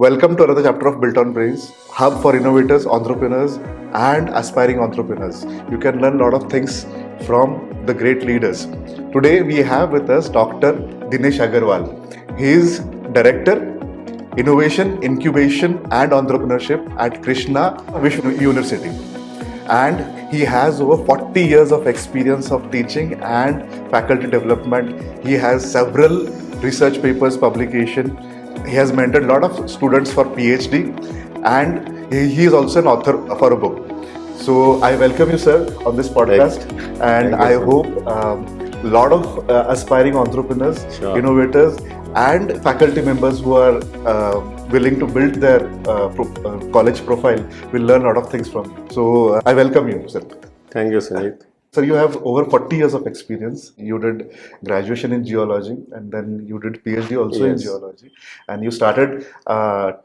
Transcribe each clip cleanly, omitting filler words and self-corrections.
Welcome to another chapter of Built on Brains, hub for innovators, entrepreneurs, and aspiring entrepreneurs. You can learn a lot of things from the great leaders. Today we have with us Dr. Dinesh Agarwal. He is Director, Innovation, Incubation, and Entrepreneurship at Krishna Vishnu University. And he has over 40 years of experience of teaching and faculty development. He has several research papers publication. He has mentored a lot of students for PhD, and he is also an author for a book. So I welcome you, sir, on this podcast, and I hope a lot of aspiring entrepreneurs, innovators, and faculty members who are willing to build their college profile will learn a lot of things from you. So I welcome you, sir. Thank you, Sunit. Sir, you have over 40 years of experience. You did graduation in geology, and then you did PhD also in geology, and you started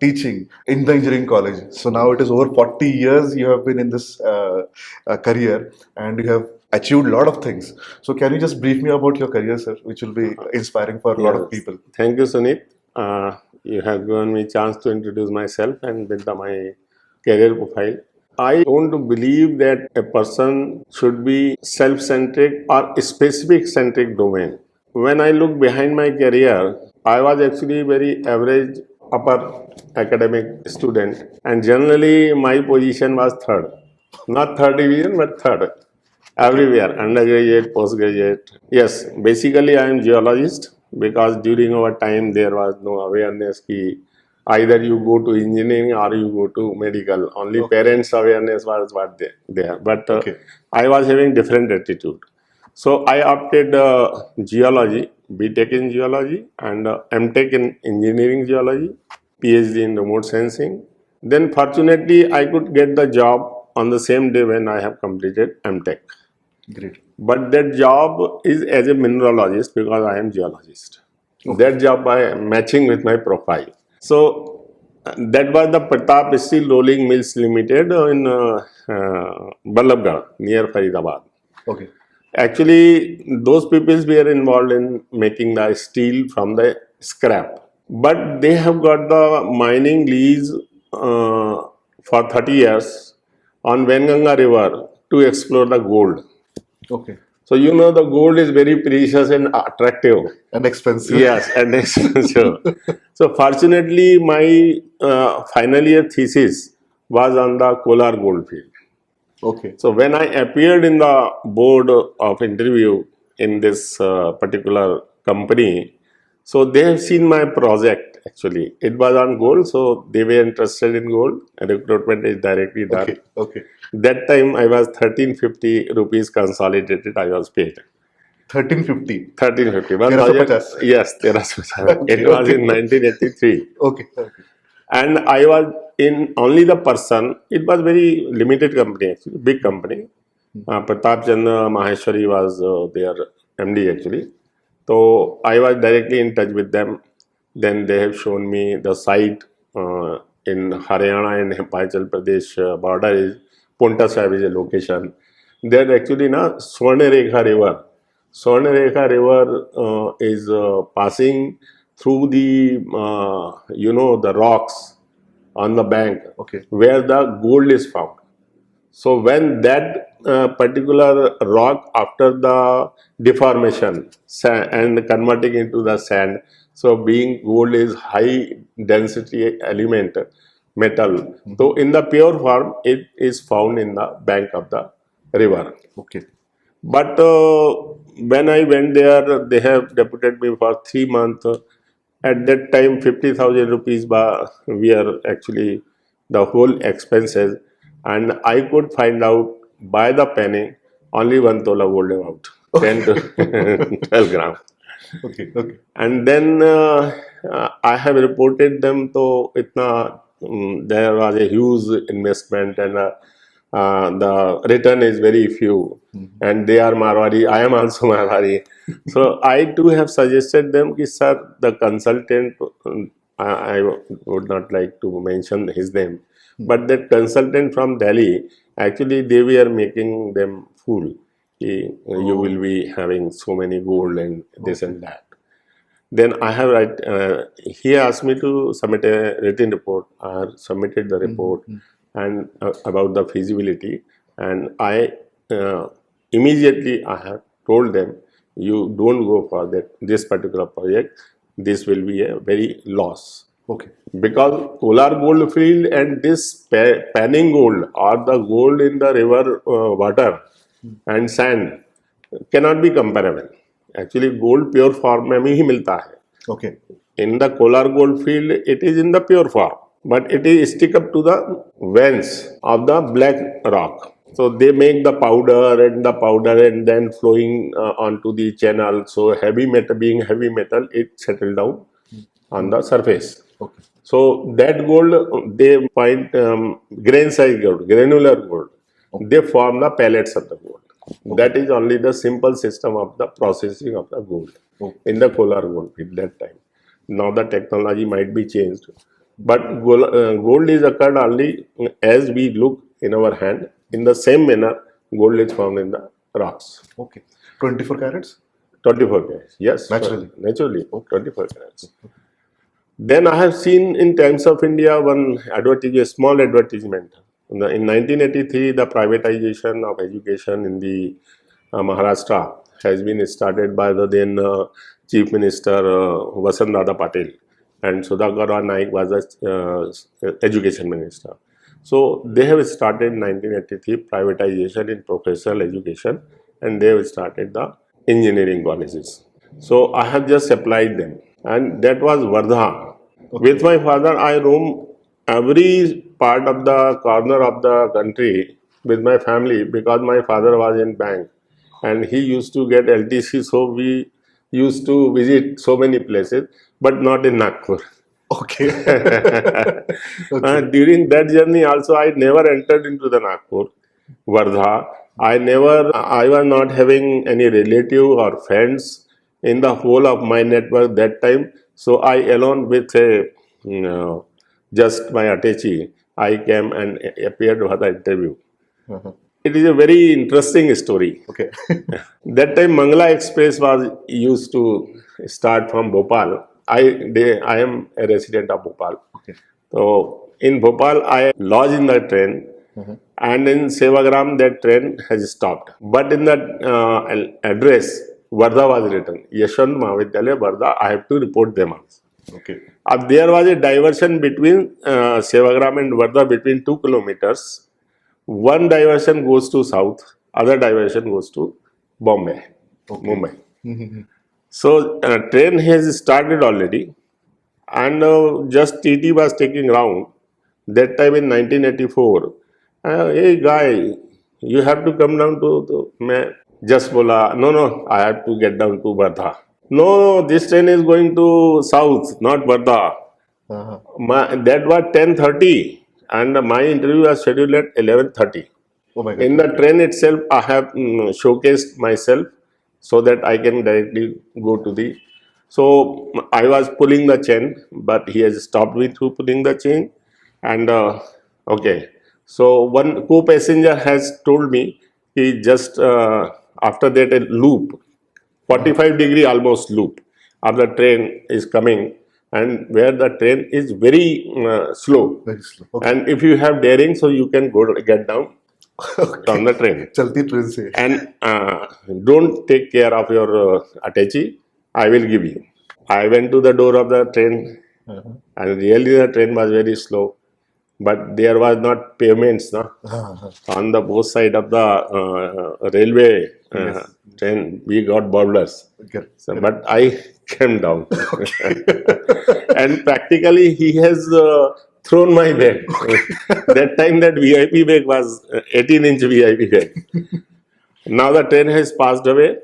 teaching in the engineering college. So now it is over 40 years you have been in this career, and you have achieved a lot of things. So can you just brief me about your career, sir, which will be inspiring for a lot of people? Thank you, Sunit. You have given me a chance to introduce myself and build my career profile. I don't believe that a person should be self-centric or specific-centric domain. When I look behind my career, I was actually very average upper academic student, and generally my position was third. Not third division, but third. Everywhere, undergraduate, postgraduate. Yes, basically I am geologist because during our time there was no awareness ki either you go to engineering or you go to medical. Only parents' awareness was what there. But I was having different attitude. So I opted geology, BTech in geology and MTech in engineering geology, PhD in remote sensing. Then fortunately I could get the job on the same day when I have completed MTech. Great. But that job is as a mineralogist because I am geologist. That job I am matching with my profile. So that was the Pratap Steel Rolling Mills Limited in Ballabgarh near Faridabad. Okay. Actually, those people were involved in making the steel from the scrap. But they have got the mining lease for 30 years on Venganga River to explore the gold. Okay. So you know the gold is very precious and attractive. And expensive. Yes, and expensive. So fortunately, my final year thesis was on the Kolar gold field. Okay. So when I appeared in the board of interview in this particular company, so they have seen my project actually. It was on gold, so they were interested in gold, and recruitment is directly done. Okay. That time I was 1350 rupees consolidated, I was paid. 1350. 1350. Yes, it was in 1983. Okay. And I was in only the person, it was very limited company actually, big company. Pratap Chandra Maheshwari was their MD actually. So I was directly in touch with them. Then they have shown me the site in Haryana and Himachal Pradesh border is Ponta Sahib is a location. There actually na Swarnarekha River. Swarnarekha River is passing through the the rocks on the bank where the gold is found. So when that particular rock after the deformation and converting into the sand, so being gold is high density element metal. So in the pure form, it is found in the bank of the river. Okay. But when I went there, they have deputed me for 3 months. At that time, 50,000 rupees were actually the whole expenses, and I could find out by the penny only 1 tola gold about 10 to 12 grams. Okay. And then I have reported them to there was a huge investment and the return is very few, and they are Marwari, I am also Marwari. So I too have suggested them ki sir, the consultant, I would not like to mention his name, but that consultant from Delhi, actually they were making them fool. You will be having so many gold and this and that. Then I have he asked me to submit a written report. I have submitted the report and about the feasibility, and I immediately I have told them, you don't go for this particular project. This will be a very loss. Okay. Because Kolar gold field and this panning gold, or the gold in the river water and sand, cannot be comparable. Actually gold pure form में ही मिलता है. Okay. In the Kolar gold field, it is in the pure form, but it is stick up to the veins of the black rock. So they make the powder and then flowing onto the channel. So heavy metal, being heavy metal, it settle down on the surface. Okay. So that gold, they find grain size gold, granular gold. They form the pellets of the gold. That is only the simple system of the processing of the gold in the Kolar gold field that time. Now the technology might be changed, but gold is occurred only as we look in our hand. In the same manner, gold is found in the rocks. Okay. 24 carats? 24 carats, yes. Naturally? Naturally, 24 carats. Then I have seen in Times of India one advertisement, small advertisement. In 1983, the privatization of education in the Maharashtra has been started by the then Chief Minister Vasant Patel, and Sudhakar Naik was the education minister. So they have started in 1983 privatization in professional education, and they have started the engineering colleges. So I have just applied them, and that was Wardha. With my father, I roam every part of the corner of the country with my family because my father was in bank and he used to get LTC. So we used to visit so many places, but not in Nagpur. Okay. During that journey, also I never entered into the Nagpur, Wardha. I was not having any relative or friends in the whole of my network that time. So I alone with just my attaché, I came and appeared for the interview. It is a very interesting story. Okay. That time Mangala Express was used to start from Bhopal. I am a resident of Bhopal. Okay. So in Bhopal, I lodged in the train, and in Sevagram that train has stopped. But in that address, Wardha was written. Yashwant Mahavidyalaya, Wardha. I have to report them also. Okay. There was a diversion between Sevagram and Wardha between 2 kilometers. One diversion goes to south, other diversion goes to Bombay, Mumbai. So train has started already, and just TT was taking round. That time in 1984, hey guy, you have to come down to मैं just बोला, no, I have to get down to Wardha. No, this train is going to south, not Wardha. That was 10:30, and my interview was scheduled at 11:30. Oh my God. In the train itself, I have showcased myself so that I can directly go to the. So I was pulling the chain, but he has stopped me through pulling the chain. And okay, so one co-passenger has told me he just after that a loop, 45-degree almost loop of the train is coming, and where the train is very slow. Very slow. Okay. And if you have daring, so you can get down from the train. चलती train से. And don't take care of your attaché. I will give you. I went to the door of the train, and really the train was very slow. But there was not pavements, no? On the both side of the railway train, we got boulders. Correct. So, but I came down. And practically he has thrown my bag. That time that VIP bag was 18-inch VIP bag. Now the train has passed away,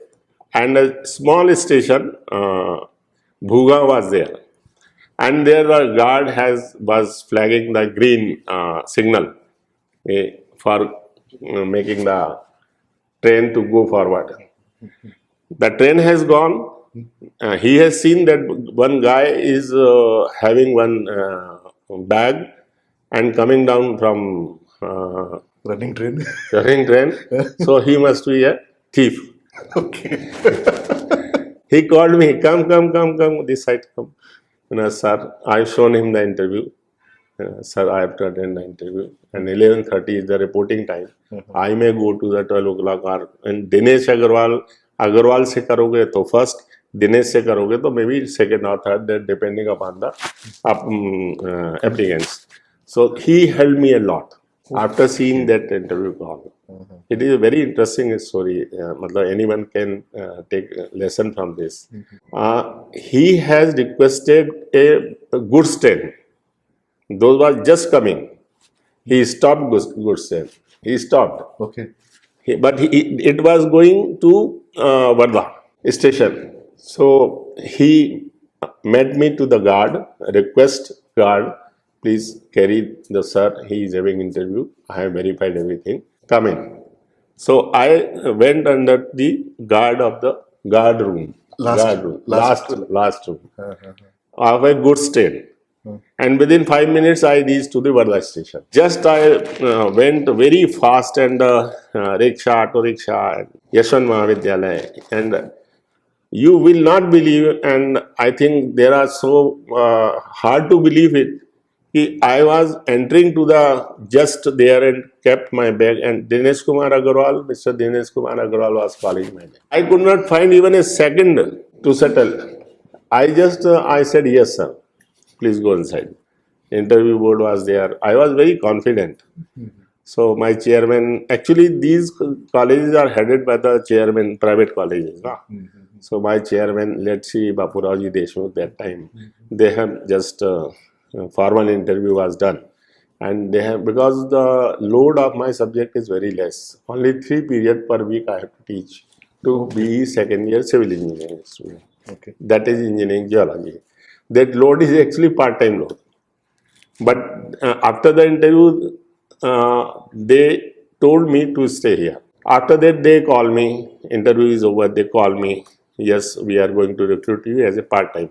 and a small station, Bhuga, was there. And there the guard was flagging the green signal for making the train to go forward. The train has gone. He has seen that one guy is having one bag and coming down from Running train. running train. So he must be a thief. Okay. He called me, come, this side, come. Sir, I've shown him the interview. Sir, I have to attend the interview. And 11:30 is the reporting time. I may go to the 12 o'clock hour. And Dinesh Agarwal से करोगे तो first, Dinesh से करोगे तो maybe second or third, that depending upon the applicants. So he helped me a lot after seeing that interview call. It is a very interesting story. मतलब anyone can take a lesson from this. He has requested a goods train. Those were just coming. He stopped goods train. He stopped. Okay. But it was going to Varda station. So he met me to the guard, request guard, please carry the sir, he is having interview. I have verified everything. Come in. So I went under the guard of the guard room. Last room. Of a goods train. And within 5 minutes, I reached to the Varda station. Just I went very fast and auto rickshaw, and Yashwant Mahavidyalaya. And you will not believe, and I think there are so hard to believe it. I was entering to the just there and kept my bag, and Mr. Dinesh Kumar Agarwal was calling my name. I could not find even a second to settle. I said, yes, sir. Please go inside. Interview board was there. I was very confident. So my chairman, actually these colleges are headed by the chairman, private colleges. So my chairman, let's see, Bapuraji Deshmukh that time, they have just formal interview was done. And they have, because the load of my subject is very less, only 3 periods per week I have to teach to be second year civil engineering student. Okay. That is engineering geology. That load is actually part-time load. But after the interview, they told me to stay here. After that, they call me. Interview is over. They call me. Yes, we are going to recruit you as a part-time.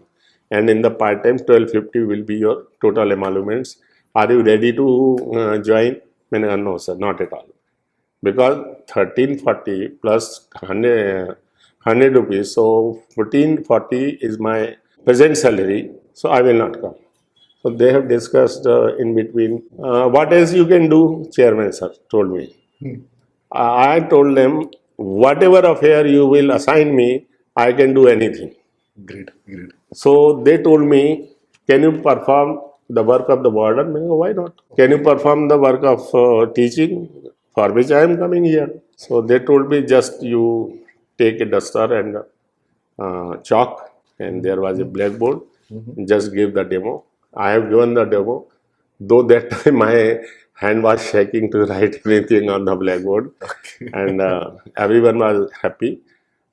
And in the part-time, 1250 will be your total emoluments. Are you ready to join? No, sir, not at all. Because 1340 plus 100 rupees, so 1440 is my present salary, so I will not come. So they have discussed in between. What else you can do? Chairman sir told me. I told them, whatever affair you will assign me, I can do anything. Great. So they told me, can you perform the work of the warden? Why not? Can you perform the work of teaching, for which I am coming here? So they told me, just you take a duster and chalk, and there was a blackboard. Just give the demo. I have given the demo, though that time my hand was shaking to write anything on the blackboard. Okay. And everyone was happy,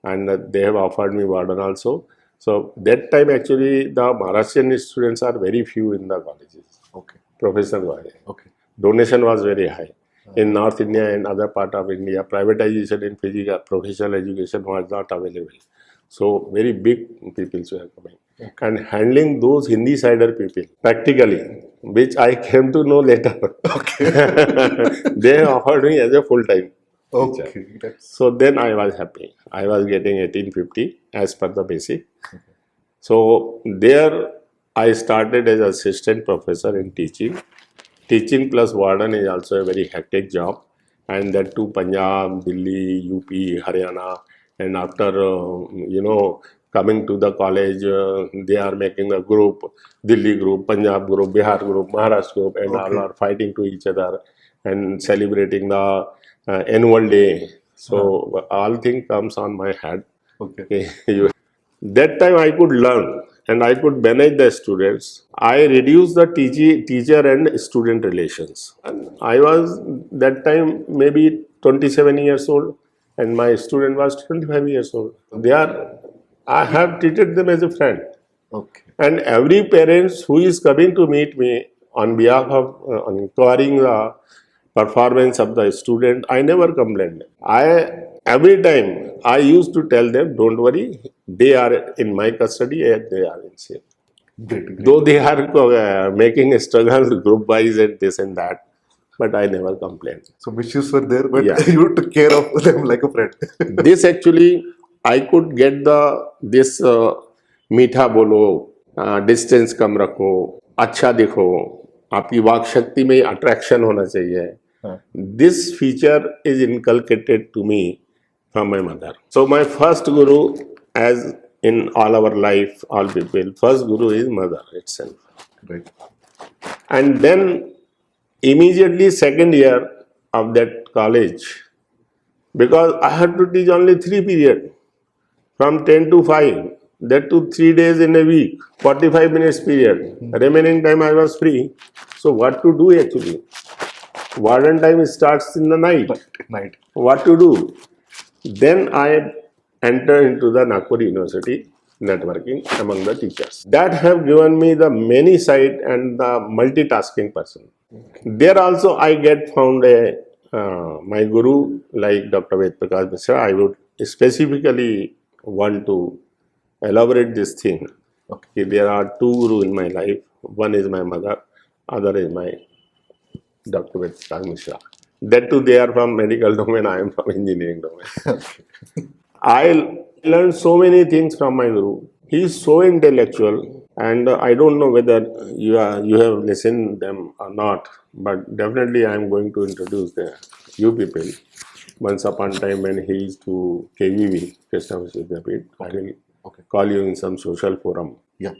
and they have offered me warden also. So that time actually the Maharashtrian students are very few in the colleges. Okay. Professor wise. Okay. Donation was very high. In North India and other part of India, privatization in physical professional education was not available. So very big people were coming. Okay. And handling those Hindi sider people practically, which I came to know later. Okay. They offered me as a full-time teacher. Okay. So then I was happy. I was getting 1850 as per the basic. So there I started as assistant professor in teaching. Teaching plus warden is also a very hectic job, and that too Punjab, Delhi, UP, Haryana, and after coming to the college, they are making a group, Delhi group, Punjab group, Bihar group, Maharashtra group, and all are fighting to each other and celebrating the annual day. So all thing comes on my head. Okay. That time I could learn and I could manage the students. I reduced the teacher and student relations. And I was that time maybe 27 years old, and my student was 25 years old. I have treated them as a friend. Okay. And every parent who is coming to meet me on behalf of inquiring the performance of the student, I never complained. Every time I used to tell them, don't worry, they are in my custody and they are in safe. Great. Though they are making a struggle group wise and this and that, but I never complained. So issues were there, but Yeah. you took care of them like a friend. This actually I could get this मीठा बोलो, distance कम रखो, अच्छा दिखो, आपकी वाक शक्ति में attraction होना चाहिए. This feature is inculcated to me from my mother. So my first guru, as in all our life, all people, first guru is mother itself. Right. And then immediately second year of that college, because I had to teach only 3 periods from 10 to 5, that to 3 days in a week, 45 minutes period. Remaining time I was free. So what to do actually? Warden time starts in the night. Night. What to do? Then I enter into the Nagpur University networking among the teachers. That have given me the many sight and the multitasking person. There also I get found my guru like Dr. Ved Prakash Mishra. I would specifically want to elaborate this thing. Okay. There are two gurus in my life. One is my mother, other is my Dr. Ved Prakash Mishra. That too, they are from medical domain. I am from engineering domain. I learned so many things from my guru. He is so intellectual, and I don't know whether you have listened them or not. But definitely, I am going to introduce you people. Once upon a time, when he is to KVV, Krishna Vidyapith, I will call you in some social forum. Yeah.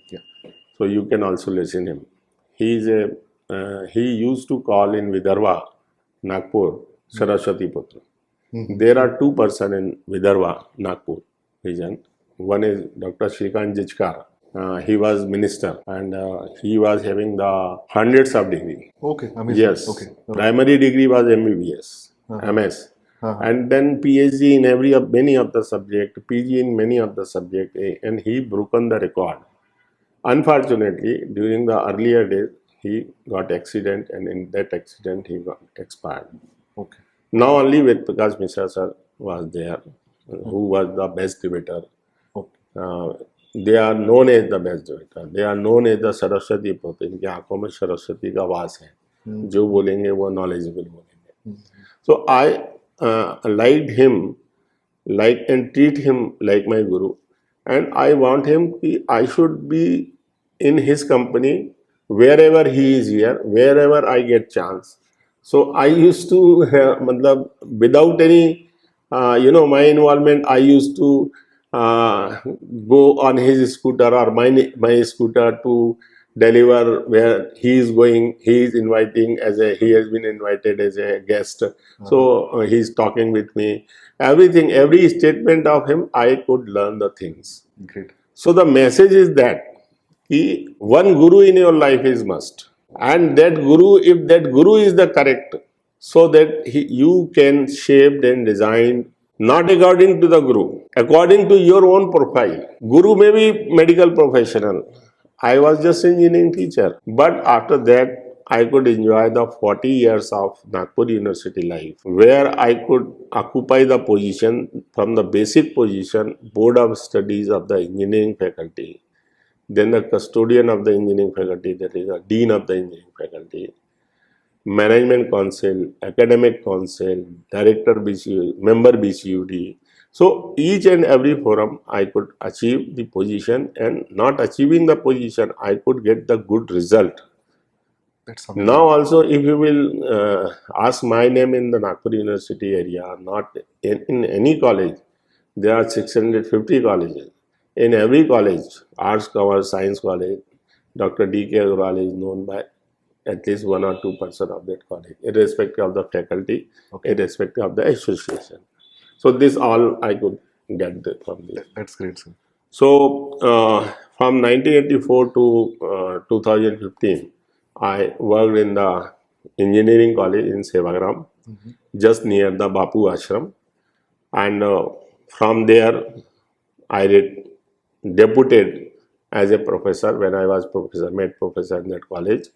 So you can also listen him. He used to call in Vidarbha, Nagpur, Saraswati Putra. There are two persons in Vidarbha, Nagpur region. One is Dr. Shrikant Jijkar. He was minister and he was having the hundreds of degree. Okay, amazing. Yes. Okay. Primary degree was MBBS, MS. And then PhD in many of the subject, PG in many of the subject, and he broken the record. Unfortunately, during the earlier days, he got accident, and in that accident, he got expired. Okay. Now only with Prakash Mishra sir was there, who was the best debater. Okay. They are known as the best debater. They are known as the Saraswati Putra. इनकी आंखों में सरस्वती का वास है. जो बोलेंगे वो knowledgeable बोलेंगे. So I liked him, and treat him like my guru, and I want him. I should be in his company wherever he is here, wherever I get chance. So I used to without any my involvement, I used to go on his scooter or my scooter to deliver where he is going. He is inviting he has been invited as a guest. So he is talking with me. Every statement of him, I could learn the things. Great. So the message is that one guru in your life is must. And that guru, if that guru is the correct, so that you can shape and design not according to the guru, according to your own profile. Guru may be medical professional. I was just engineering teacher. But after that, I could enjoy the 40 years of Nagpur University life, where I could occupy the position from the basic position, Board of Studies of the engineering faculty, then the custodian of the engineering faculty, that is the dean of the engineering faculty, management council, academic council, director BCU, member BCUD. So each and every forum I could achieve the position, and not achieving the position, I could get the good result. Now also, if you will ask my name in the Nagpur University area, not in any college, there are 650 colleges. In every college, arts, commerce, science college, Dr. D.K. Agarwal is known by at least 1 or 2% of that college, irrespective of the faculty, irrespective of the association. So this all I could get from this. That's great, sir. So from 1984 to 2015, I worked in the engineering college in Sevagram, just near the Bapu Ashram, and from there I deputed as a professor when I was made professor in that college.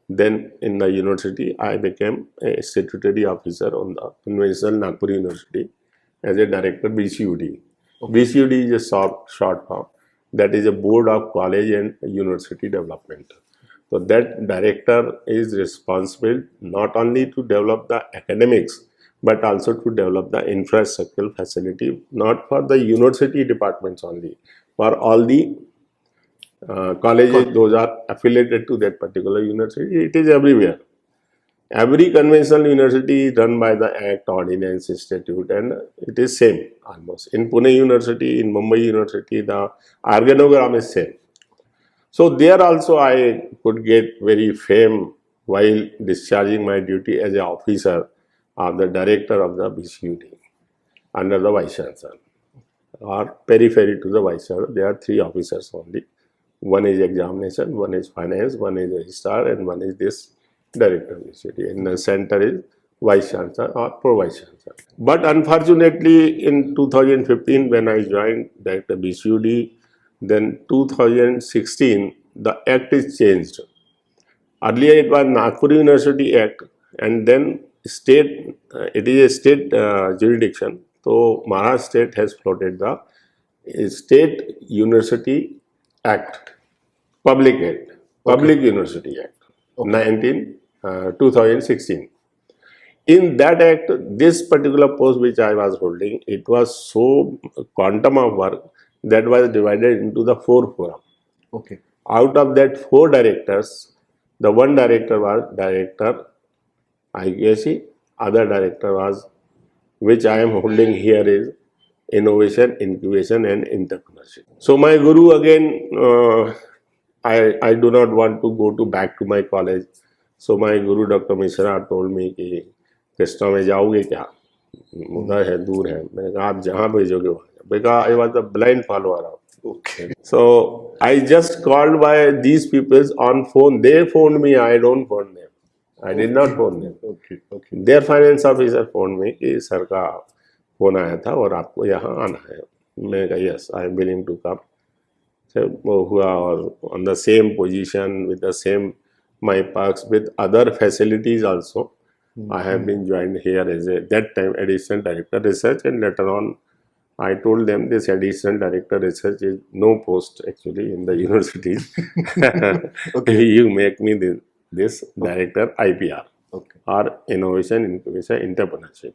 Then in the university, I became a statutory officer on the Conventional Nagpur University as a director BCUD. BCUD is a short form. That is a Board of College and University Development. So that director is responsible not only to develop the academics, but also to develop the infrastructural facility, not for the university departments only, for all the colleges, those are affiliated to that particular university. It is everywhere. Every conventional university is run by the Act, Ordinance, Institute, and it is same almost. In Pune University, in Mumbai University, the organogram is same. So there also I could get very fame while discharging my duty as an officer of the director of the BCUD under the Vice Chancellor or periphery to the Vice Chancellor. There are three officers only. One is examination, one is finance, one is registrar, and one is this director of BCUD. And the center is Vice Chancellor or Pro Vice Chancellor. But unfortunately, in 2015, when I joined Director BCUD, then 2016, the act is changed. Earlier it was Nagpur University Act, and then state, it is a state jurisdiction. So Maharashtra state has floated the State University Act, Public Act, Public University Act, 2016. In that act, this particular post which I was holding, it was so quantum of work that was divided into the 4 forums. Okay. Out of that 4 directors, the one director was director IPR, other director was, which I am holding here, is innovation, incubation and entrepreneurship. So my guru again, I do not want to go back to my college. So my guru Dr. Mishra told me कि कृष्णा में जाओगे क्या, उधर है, दूर है. मैंने कहा आप जहाँ भेजोगे वहाँ. Because I was a blind follower of. Okay. So I just called by these people on phone. They phoned me. I don't phone them. I did not phone them. Okay. Okay. Their finance officer phoned me कि sir का phone आया था और आपको यहाँ आना है. मैंने कहा yes, I am willing to come. So वो हुआ और on the same position with the same my perks with other facilities also. I have been joined here as a that time additional director research, and later on I told them this additional director research is no post actually in the universities. Okay. You make me this director IPR or innovation, incubation, entrepreneurship.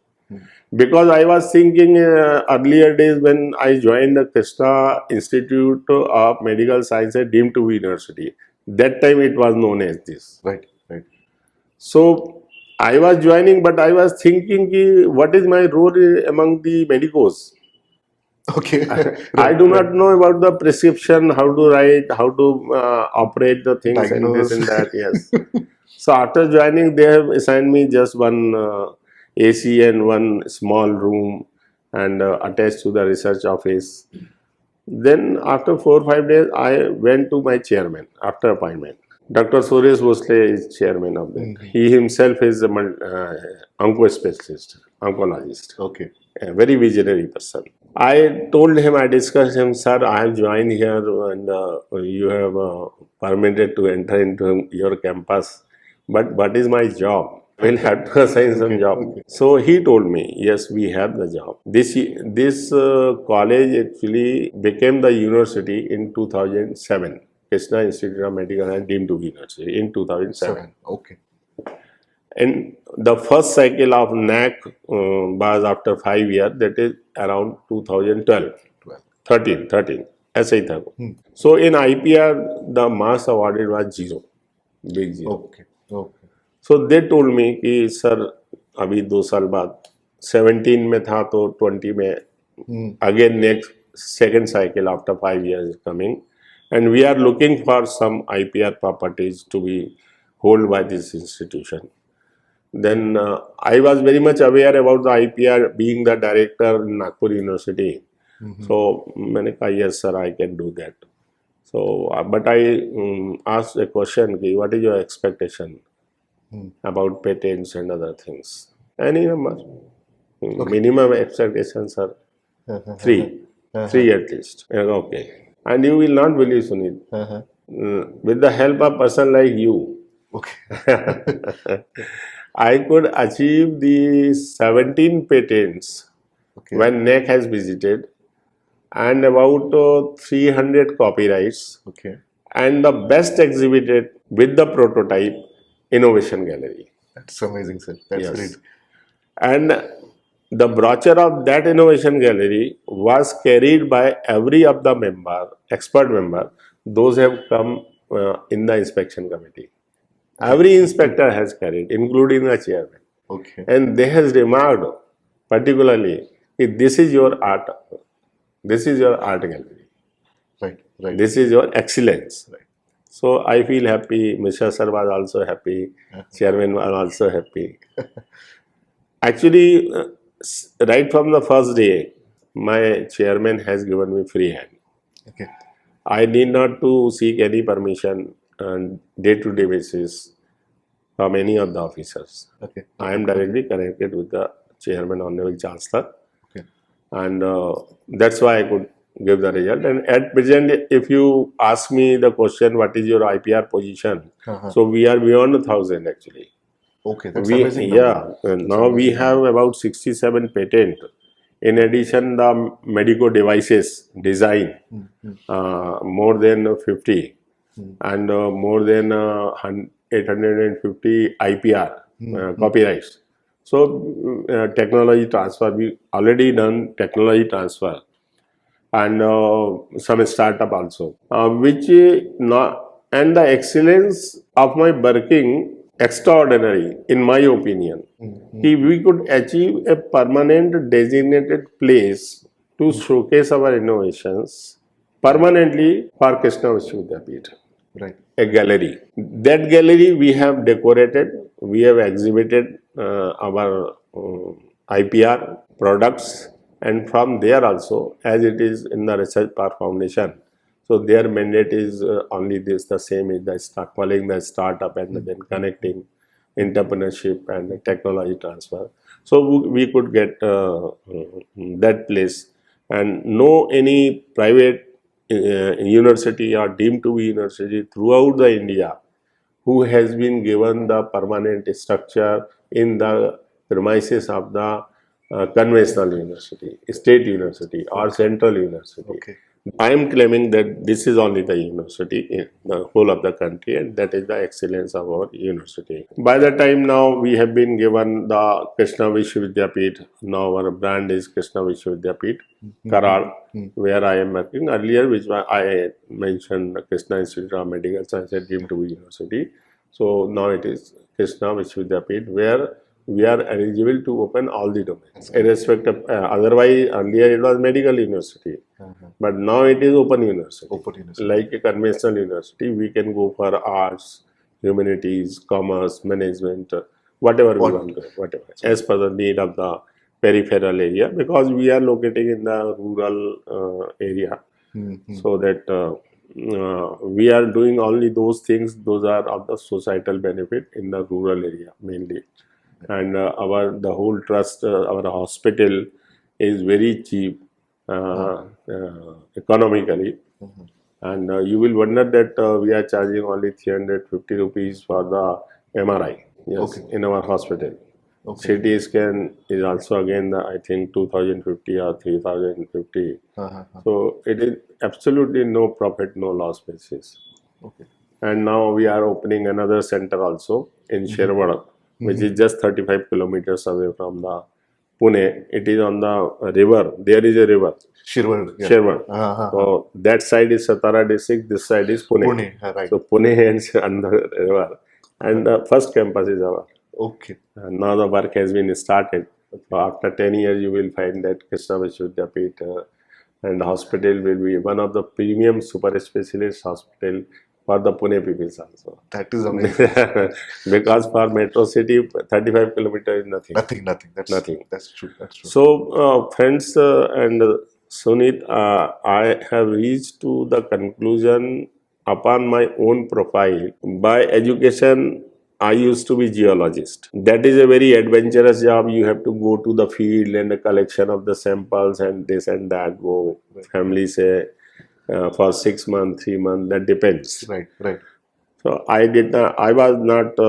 Because I was thinking earlier days when I joined the Krishna Institute of Medical Sciences deemed to be university. That time it was known as this. Right. Right. So I was joining, but I was thinking what is my role among the medicos. Okay. I do not know about the prescription, how to write, how to operate the things and this and that. Yes. So after joining, they have assigned me just one AC and one small room and attached to the research office. Then after 4 or 5 days, I went to my chairman after appointment. Dr. Suresh Bhosle is chairman of that. He himself is a onco specialist, oncologist. Okay. A very visionary person. I told him, I discussed him, sir, I have joined here and you have permitted to enter into your campus. But what is my job? We'll have to assign some job. Okay. So he told me, yes, we have the job. This college actually became the university in 2007. Krishna Institute of Medical and deemed to be university in 2007. Okay. And the first cycle of NAC was after 5 years, that is around 2012. 13. ऐसा ही था. So in IPR, the marks awarded was 0. Big 0. Okay. Okay. So they told me कि sir अभी 2 साल बाद 17 में था तो 20 में again next second cycle after 5 years is coming, and we are looking for some IPR properties to be held by this institution. Then I was very much aware about the IPR being the director in Nagpur University. So मैंने कहा yes sir, I can do that. So but I asked a question, what is your expectation about patents and other things? Any number? Minimum expectations are 3. 3 at least. Okay. And you will not believe, Sunil. With the help of a person like you, Okay. I could achieve the 17 patents when NEC has visited, and about 300 copyrights, Okay. and the best exhibited with the prototype Innovation Gallery. That's amazing, sir. That's Yes. great. And the brochure of that innovation gallery was carried by every of the expert member. Those have come in the inspection committee. Every inspector has carried, including the chairman. Okay. And they has remarked particularly, this is your art, this is your art gallery, Right. Right. this is your excellence. Right. So I feel happy. Mr. Sir was also happy. Chairman was also happy. Actually, right from the first day, my chairman has given me free hand. Okay. I need not to seek any permission on day-to-day basis from any of the officers. Okay. I am directly connected with the chairman, Honorable Chancellor, Okay. and that's why I could give the result. And at present, if you ask me the question, what is your IPR position? So we are beyond 1,000 actually. Okay. That's We amazing number. and now we amazing have about 67 patent. In addition, the medical devices design more than 50 and more than 850 IPR copyrights. So technology transfer, we already done technology transfer and some startup also, which not and the excellence of my working extraordinary in my opinion. We could achieve a permanent designated place to showcase our innovations permanently for Krishna Vishwavidyapith. Right. A gallery. That gallery we have decorated, we have exhibited our IPR products, and from there also, as it is in the Research Park Foundation, so their mandate is only this, the same is the start calling the startup and then connecting entrepreneurship and technology transfer. So we could get that place, and no any private university or deemed to be university throughout the India who has been given the permanent structure in the premises of the conventional university, state university or central university. Okay. I am claiming that this is only the university in the whole of the country, and that is the excellence of our university. By the time now we have been given the Krishna Vishwavidyapith. Now our brand is Krishna Vishwavidyapith, Karal, where I am working. Earlier, which I mentioned Krishna Institute of Medical Sciences deemed to be university. So now it is Krishna Vishwavidyapith, where we are eligible to open all the domains, irrespective. Otherwise, earlier it was medical university, but now it is open university. Open university. Like a conventional university, we can go for arts, humanities, commerce, management, whatever we want to, whatever, as per the need of the peripheral area, because we are located in the rural area, so that we are doing only those things, those are of the societal benefit in the rural area mainly. And the whole trust, our hospital is very cheap economically, and you will wonder that we are charging only 350 rupees for the MRI, yes, in our hospital. CT scan is also again I think 2050 or 3050. So it is absolutely no profit, no loss basis. Okay. And now we are opening another center also in Sherwad, which is just 35 kilometers away from the Pune. It is on the river. There is a river, Shirwar. Yeah. Sherwad. So that side is Satara district, this side is Pune. Pune. Right. So Pune ends on the river, and the first campus is our. Okay. Now the work has been started. So after 10 years, you will find that Krishna Vishwavidyapith and hospital will be one of the premium super specialist hospital for the Pune people also. That is amazing. Because for metro city, 35 kilometers is nothing. Nothing. Nothing. That's true. So, friends and Sunit, I have reached to the conclusion upon my own profile. By education, I used to be geologist. That is a very adventurous job. You have to go to the field and the collection of the samples and this and that. Go family say for 6 months, 3 months. That depends. Right. So I was not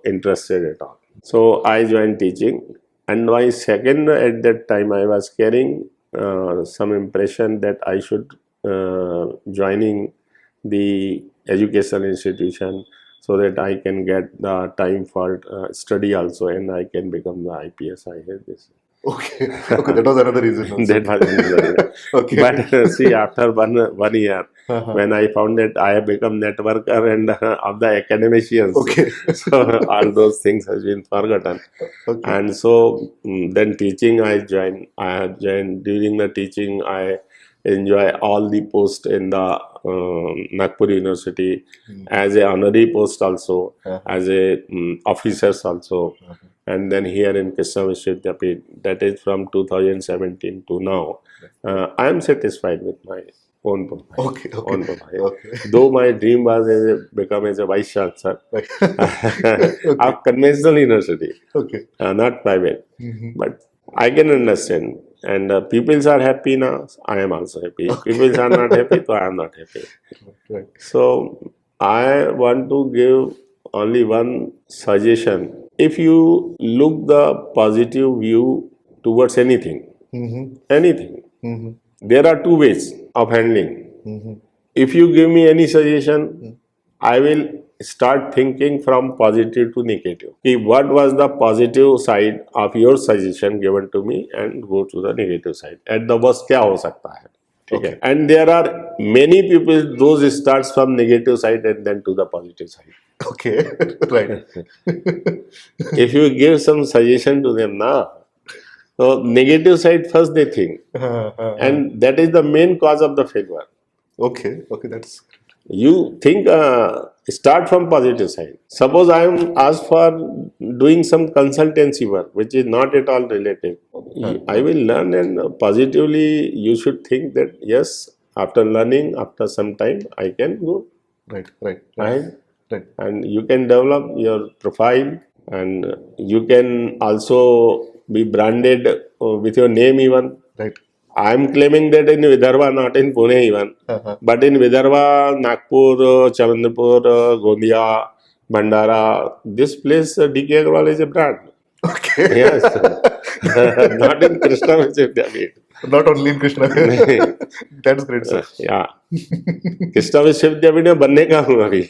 interested at all. So I joined teaching, and my second at that time I was carrying some impression that I should joining the educational institution. so that I can get the time for study also, and I can become the IPS. I hear this. Okay. Okay. That was another reason also. That was another reason. Okay. But see, after one year, Uh-huh. when I found that I have become networker and of the academicians, Okay. so all those things has been forgotten. Okay. And so then teaching I joined. I have joined during the teaching. I enjoy all the post in the Nagpur University as a honorary post also, as a officers also, and then here in Krishna Vishwavidyapit. That is from 2017 to now. I am satisfied with my own profile. Okay. Okay. Own profile. Okay. Though my dream was become as a vice chancellor Right. of conventional university, Okay. not private. But I can understand. And peoples are happy now, I am also happy. If peoples are not happy, so I am not happy. Right. So I want to give only one suggestion. If you look the positive view towards anything, anything, there are two ways of handling. If you give me any suggestion, I will start thinking from positive to negative. What was the positive side of your suggestion given to me, and go to the negative side. At the worst, क्या हो सकता है? ठीक है? And there are many people, those starts from negative side and then to the positive side. Okay. Right. If you give some suggestion to them now, so negative side first they think, and that is the main cause of the failure. Okay. Okay. That's You think start from positive side. Suppose I am asked for doing some consultancy work which is not at all related. I will learn, and positively you should think that yes, after learning, after some time, I can go right. Right. ahead, Right. and you can develop your profile, and you can also be branded with your name even. Right. I am claiming that in Vidarbha, not in Pune even, but in Vidarbha, Nagpur, Chandrapur, Gondia, Bhandara, this place, D.K. Agarwal is a brand. Okay. Yes. Not in Krishna Vishwavidyapit. Not only in Krishna. That's great, sir. Yeah. Krishna Vishwavidyapeetham में बनने का हूँ अभी.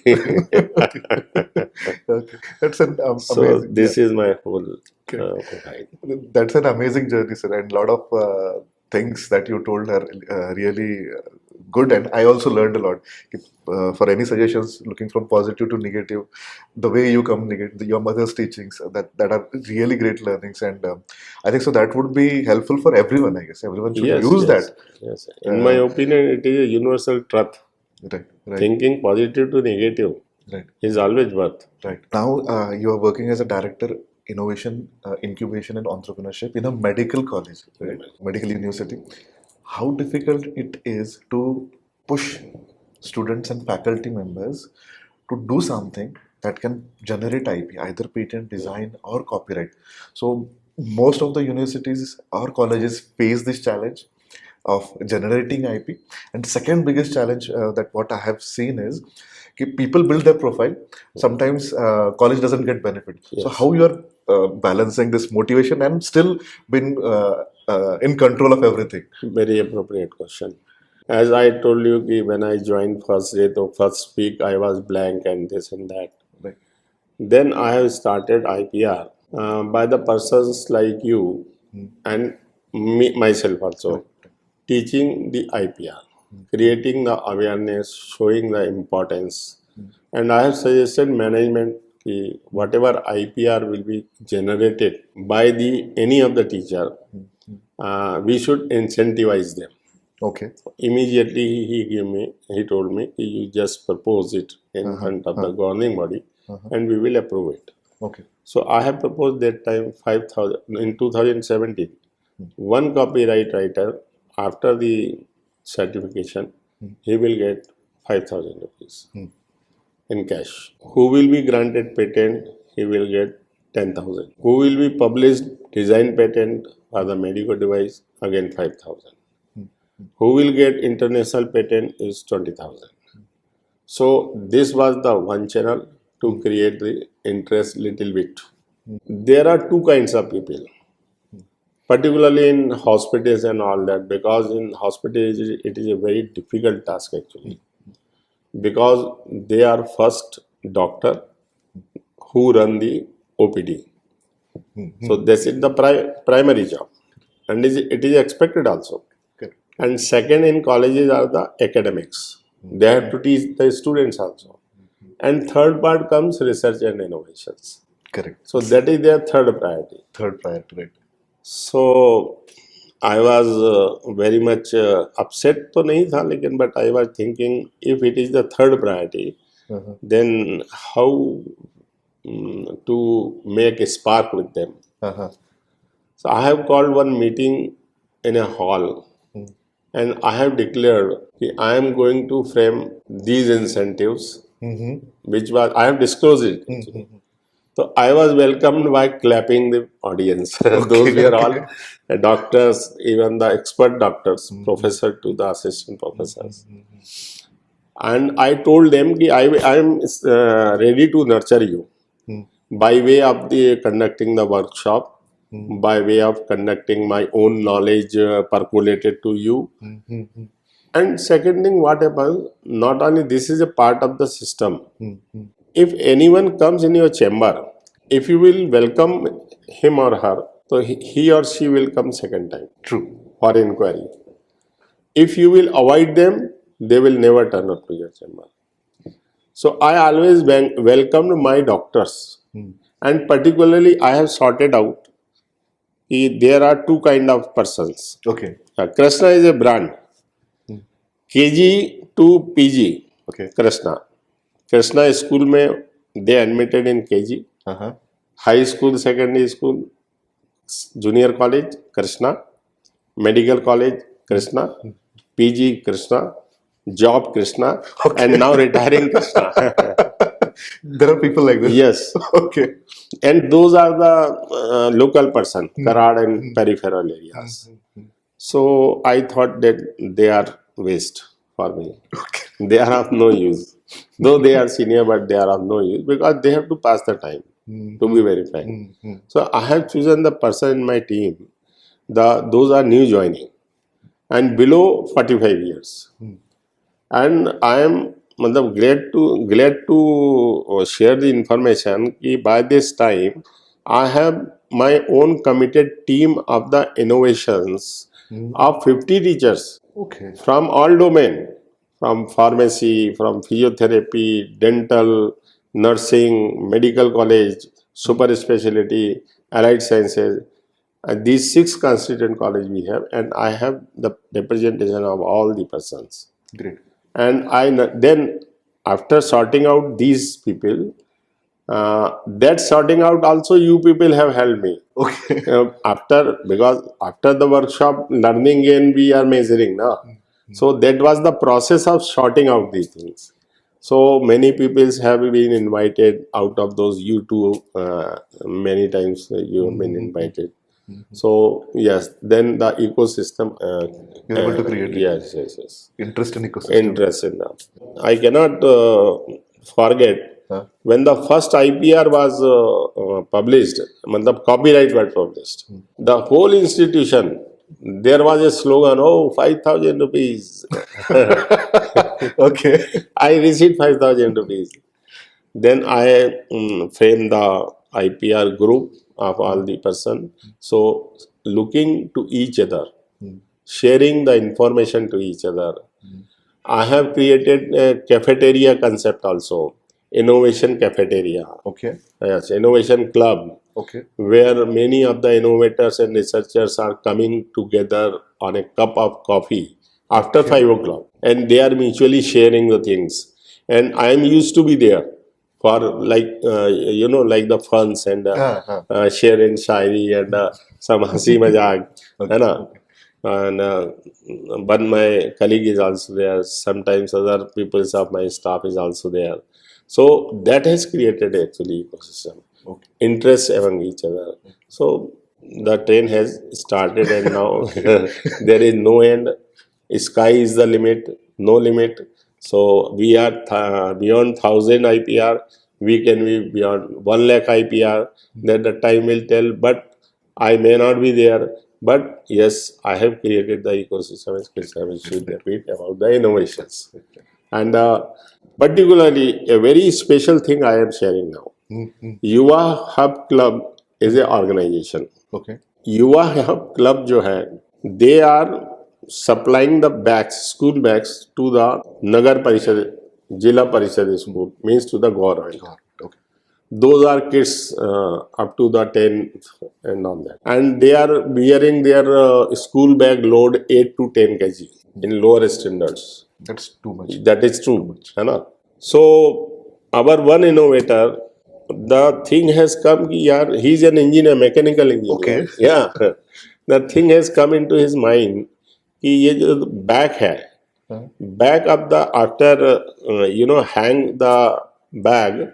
Okay. That's an So amazing. this is my whole Okay. That's an amazing journey, sir, and a lot of things that you told are really good, and I also learned a lot. For any suggestions, looking from positive to negative, the way you communicate, your mother's teachings, that are really great learnings, and I think so that would be helpful for everyone. I guess everyone should use that. Yes. In my opinion, it is a universal truth. Right. Right. Thinking positive to negative Right. is always worth. Right. Now you are working as a director, innovation, incubation, and entrepreneurship in a medical college, right? Medical university. How difficult it is to push students and faculty members to do something that can generate IP, either patent, design, or copyright. So most of the universities or colleges face this challenge of generating IP. And second biggest challenge that what I have seen is people build their profile. Sometimes college doesn't get benefit. So how you are balancing this motivation and still been in control of everything? Very appropriate question. As I told you, when I joined first day, the first week I was blank and this and that. Right. Then I have started IPR by the persons like you and me, myself also, teaching the IPR, creating the awareness, showing the importance. And I have suggested management whatever IPR will be generated by the any of the teacher, we should incentivize them. Okay. Immediately he told me, you just propose it in front of the governing body and we will approve it. Okay. So I have proposed that time 5,000 in 2017. One copyright writer, after the certification, he will get 5,000 rupees in cash. Who will be granted patent, he will get 10,000. Who will be published design patent for the medical device, again 5,000. Who will get international patent is 20,000. So this was the one channel to create the interest little bit. There are two kinds of people, particularly in hospitals and all that, because in hospitals it is a very difficult task actually, because they are first doctor who run the OPD. So this is the primary job, and it is expected also. Correct. And second, in colleges are the academics. They have to teach the students also. And third part comes research and innovations. Correct. So that is their third priority. Third priority, right? So I was very much upset तो नहीं था लेकिन but I was thinking if it is the third priority, then how to make a spark with them. So I have called one meeting in a hall, and I have declared that I am going to frame these incentives, which was I have disclosed it. So I was welcomed by clapping the audience. Those were all doctors, even the expert doctors, professor to the assistant professors. And I told them that I am ready to nurture you by way of the conducting the workshop, by way of conducting my own knowledge percolated to you. And second thing, what happens, not only this is a part of the system. If anyone comes in your chamber, if you will welcome him or her, so he or she will come second time. True. For inquiry. If you will avoid them, they will never turn up to your chamber. So I always welcomed my doctors, and particularly I have sorted out there are two kind of persons. Okay. Krishna is a brand. KG to PG. Okay. Krishna school में they admitted in KG. High school, secondary school, junior college, Krishna. Medical college, Krishna. PG, Krishna. Job, Krishna. And now retiring, Krishna. There are people like this. Yes. Okay. And those are the local person, Karad and peripheral areas. So I thought that they are waste for me. Okay. They are of no use. Though they are senior, but they are of no use because they have to pass the time, to be very frank. So I have chosen the person in my team. Those are new joining and below 45 years. And I am glad to share the information that by this time I have my own committed team of the innovations of 50 teachers. Okay. From all domain, from pharmacy, from physiotherapy, dental, nursing, medical college, super specialty, allied sciences. These 6 constituent colleges we have, and I have the representation of all the persons. Great. And then after sorting out these people, that sorting out also you people have helped me. Okay. Because after the workshop, learning and we are measuring now. So that was the process of sorting out these things. So many people have been invited out of those. You too, many times you have been invited. So yes, then the ecosystem. You're able to create it. Yes. Interest in ecosystem. Interest in that. I cannot forget when the first IPR was published, copyright was published. The whole institution, there was a slogan, oh, 5,000 rupees. Okay. I received 5,000 rupees. Then I framed the IPR group of all the person. So looking to each other, sharing the information to each other. I have created a cafeteria concept also, innovation cafeteria. Okay. Yes, innovation club. Okay. Where many of the innovators and researchers are coming together on a cup of coffee after 5 o'clock, and they are mutually sharing the things. And I am used to be there for like like the funds and share and shairi and some hasi majak, and but my colleague is also there. Sometimes other people of my staff is also there. So that has created actually ecosystem. Okay. Interest among each other. So the train has started, and now there is no end. Sky is the limit, no limit. So we are beyond 1,000 IPR. We can be beyond 1 lakh IPR. That the time will tell. But I may not be there. But yes, I have created the ecosystem, which should repeat about the innovations. And particularly, a very special thing I am sharing now. Yuva hub club is a organisation. Okay. Yuva hub club जो है, they are supplying the bags, school bags to the nagar parishad, zila parishad school, means to the government. Got it. Okay. Those are kids up to the 10th and all that, and they are bearing their school bag load 8 to 10 kg in lower standards. That's too much. That is true, है ना. So our one innovator, the thing has come कि यार, he is an engineer, mechanical engineer. Okay. Yeah. The thing has come into his mind कि ये जो bag है, back of the, after hang the bag,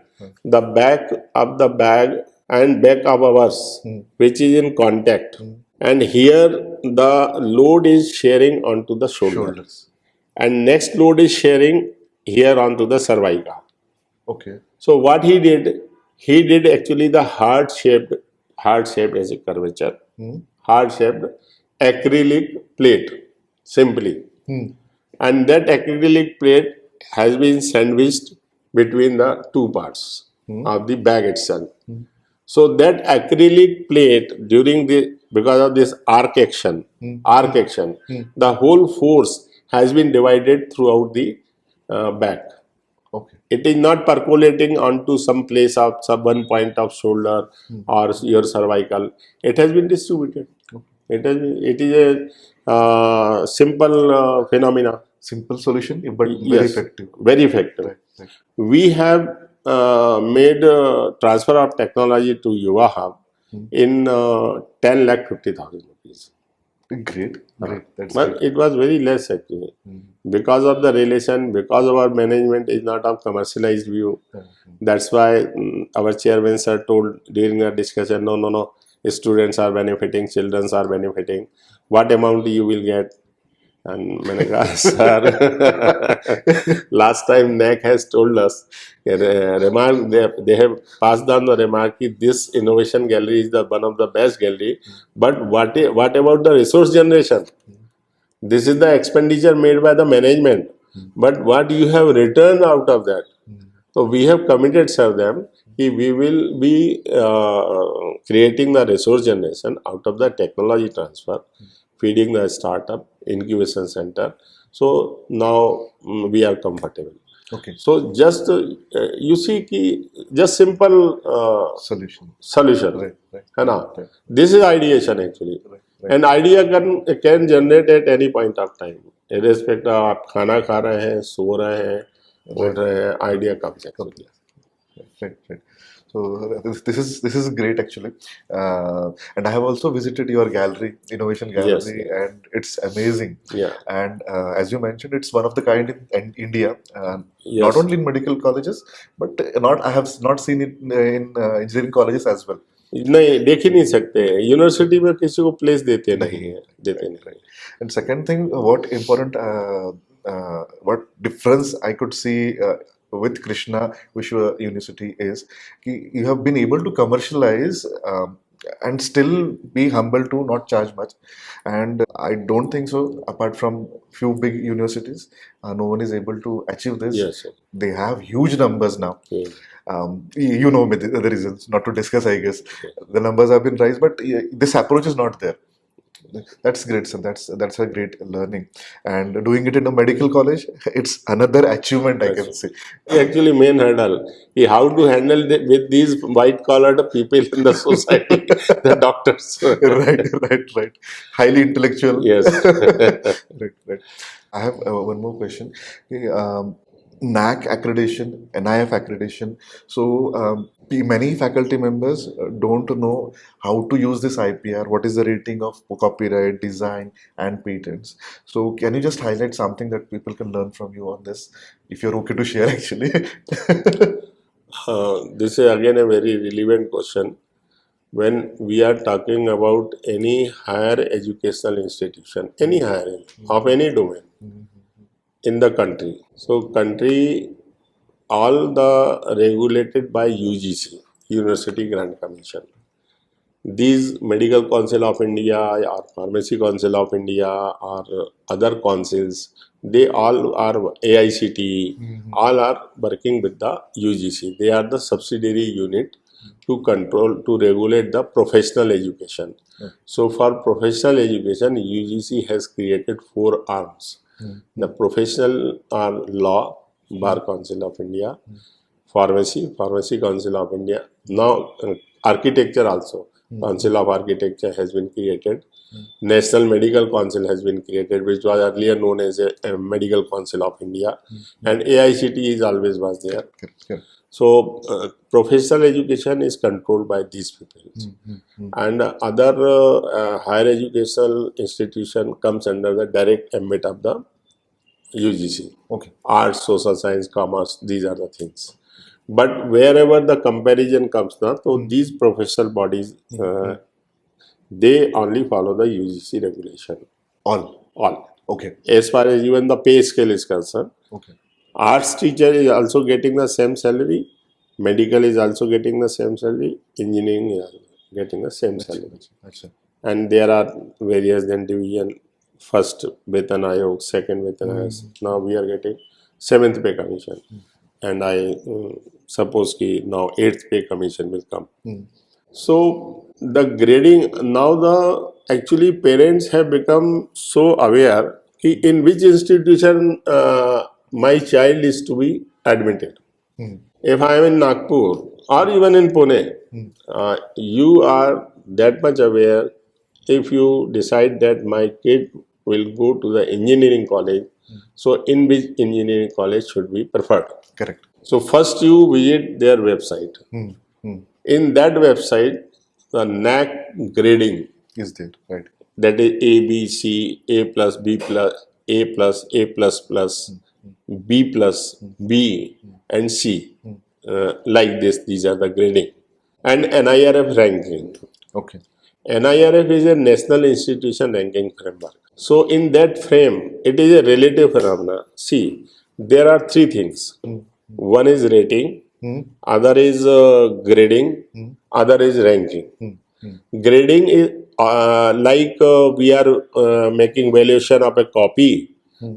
the back of the bag and back of ours, which is in contact, and here the load is sharing onto the shoulders, and next load is sharing here onto the cervical. Okay. So what he did actually the heart shaped as a curvature, heart shaped acrylic plate, simply. And that acrylic plate has been sandwiched between the two parts of the bag itself. So that acrylic plate, because of this arc action, the whole force has been divided throughout the bag. Okay. It is not percolating onto some place of some one point of shoulder or your cervical. It has been distributed. It is a simple phenomena. Simple solution, but very Yes, effective. very effective. Right. We have made transfer of technology to Yuva Hub in 10,50,000 rupees. Great. That's But great. it was very less actually. Because of the relation, because our management is not of commercialized view. That's why our chairman sir told during the discussion, no, students are benefiting, children are benefiting. What amount you will get? And मैंने कहा sir, last time NAC has told us, remark, they have passed on the remark that this innovation gallery is the one of the best gallery. But what about the resource generation? This is the expenditure made by the management. But what you have returned out of that? So we have committed, sir, them. We will be creating the resource generation out of the technology transfer, feeding the startup incubation center. So now we are comfortable. Okay. So just you see कि just simple Solution. solution, Right. है ना. This is ideation actually. And idea can generate at any point of time, irrespective of आप खाना खा रहे हैं, सो रहे हैं, उठ रहे हैं, idea comes actually. Right. So this is great actually, and I have also visited your gallery, innovation gallery, Yes. and it's amazing. Yeah. And as you mentioned, it's one of the kind in India. Yes. Not only in medical colleges, but I have not seen it in engineering colleges as well. नहीं, देख ही नहीं सकते. University में किसी को place देते नहीं है, देते नहीं. And second thing, what difference I could see with Krishna Vishwa University is you have been able to commercialize and still be humble to not charge much. And I don't think so. Apart from few big universities, no one is able to achieve this. Yes, sir. They have huge numbers now. Yeah. You know the reasons, not to discuss, I guess. The numbers have been raised, but this approach is not there. That's great, sir. That's a great learning, and doing it in a medical college, it's another achievement, I can say. Actually, main hurdle is how to handle with these white collared people in the society, the doctors. Right. Highly intellectual. Yes. Right. I have one more question. Okay, NAC accreditation, NIF accreditation. So many faculty members don't know how to use this IPR. What is the rating of copyright, design, and patents? So can you just highlight something that people can learn from you on this, if you're okay to share, actually? This is again a very relevant question. When we are talking about any higher educational institution, any higher of any domain in the country. So country, all the regulated by UGC, University Grant Commission. these Medical Council of India or Pharmacy Council of India or other councils, they all are AICTE, all are working with the UGC. They are the subsidiary unit to control, to regulate the professional education. So for professional education, UGC has created 4 arms. The professional are law, Bar Council of India, Pharmacy Council of India. Now, architecture also. Council of Architecture has been created. National Medical Council has been created, which was earlier known as a Medical Council of India. And AICTE is always was there. So, professional education is controlled by these people. And other higher educational institution comes under the direct ambit of the UGC. Okay. Arts, social science, commerce, these are the things. But wherever the comparison comes now, so these professional bodies, they only follow the UGC regulation. All. Okay. As far as even the pay scale is concerned, Okay. arts teacher is also getting the same salary, medical is also getting the same salary, engineering is getting the same salary. And there are various then division, first Vetan Ayog, second Vetan Ayog. Now we are getting 7th pay commission. And I suppose ki now 8th pay commission will come. So the grading, now the actually parents have become so aware ki in which institution my child is to be admitted. If I am in Nagpur or even in Pune, you are that much aware. If you decide that my kid will go to the engineering college, so in which engineering college should be preferred? Correct. So first you visit their website. In that website, the NAC grading Is there, right? that is A, B, C, A plus, B plus, A plus, A plus plus, B plus, B and C. Like this, these are the grading. And NIRF ranking. Okay. NIRF is a National Institution Ranking Framework. So in that frame, it is a relative phenomena. See, there are 3 things. One is rating, other is grading, other is ranking. Grading is like we are making valuation of a copy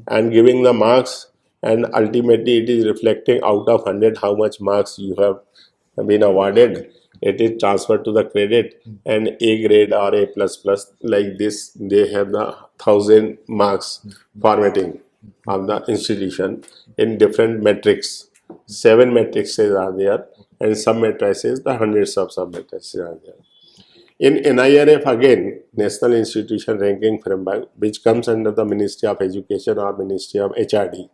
and giving the marks, and ultimately it is reflecting out of 100 how much marks you have been awarded. It is transferred to the credit, and A grade or A plus plus, like this, they have the 1000 marks formatting of the institution in different metrics. 7 matrices are there, and some matrices, the hundreds of sub matrices are there. In NIRF again, National Institution Ranking Framework, which comes under the Ministry of Education or Ministry of HRD.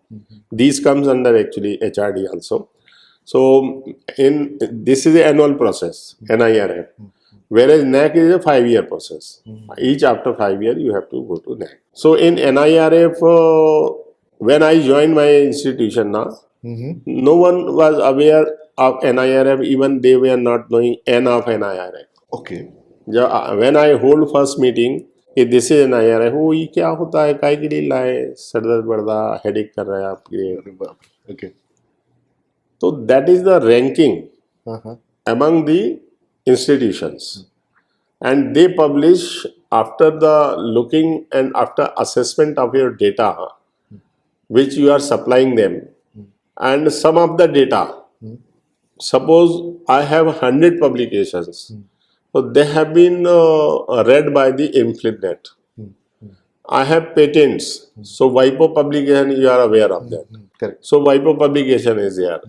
These comes under actually HRD also. So in this is an annual process, NIRF, whereas NAC is a 5-year process. Each after 5 years you have to go to NAC. So in NIRF, when I joined my institution now, no one was aware of NIRF, even they were not knowing N of NIRF. Okay. When I hold first meeting, this is NIRF, वो ये क्या होता है, काय के लिए लाए, sir दर्द बढ़ता, हेडेक कर रहा है आपके. Okay. So that is the ranking among the institutions, and they publish after the looking and after assessment of your data, which you are supplying them, and some of the data. Suppose I have 100 publications, so they have been read by the Inflinet. I have patents, so WIPO publication you are aware of that. Correct. So WIPO publication is there.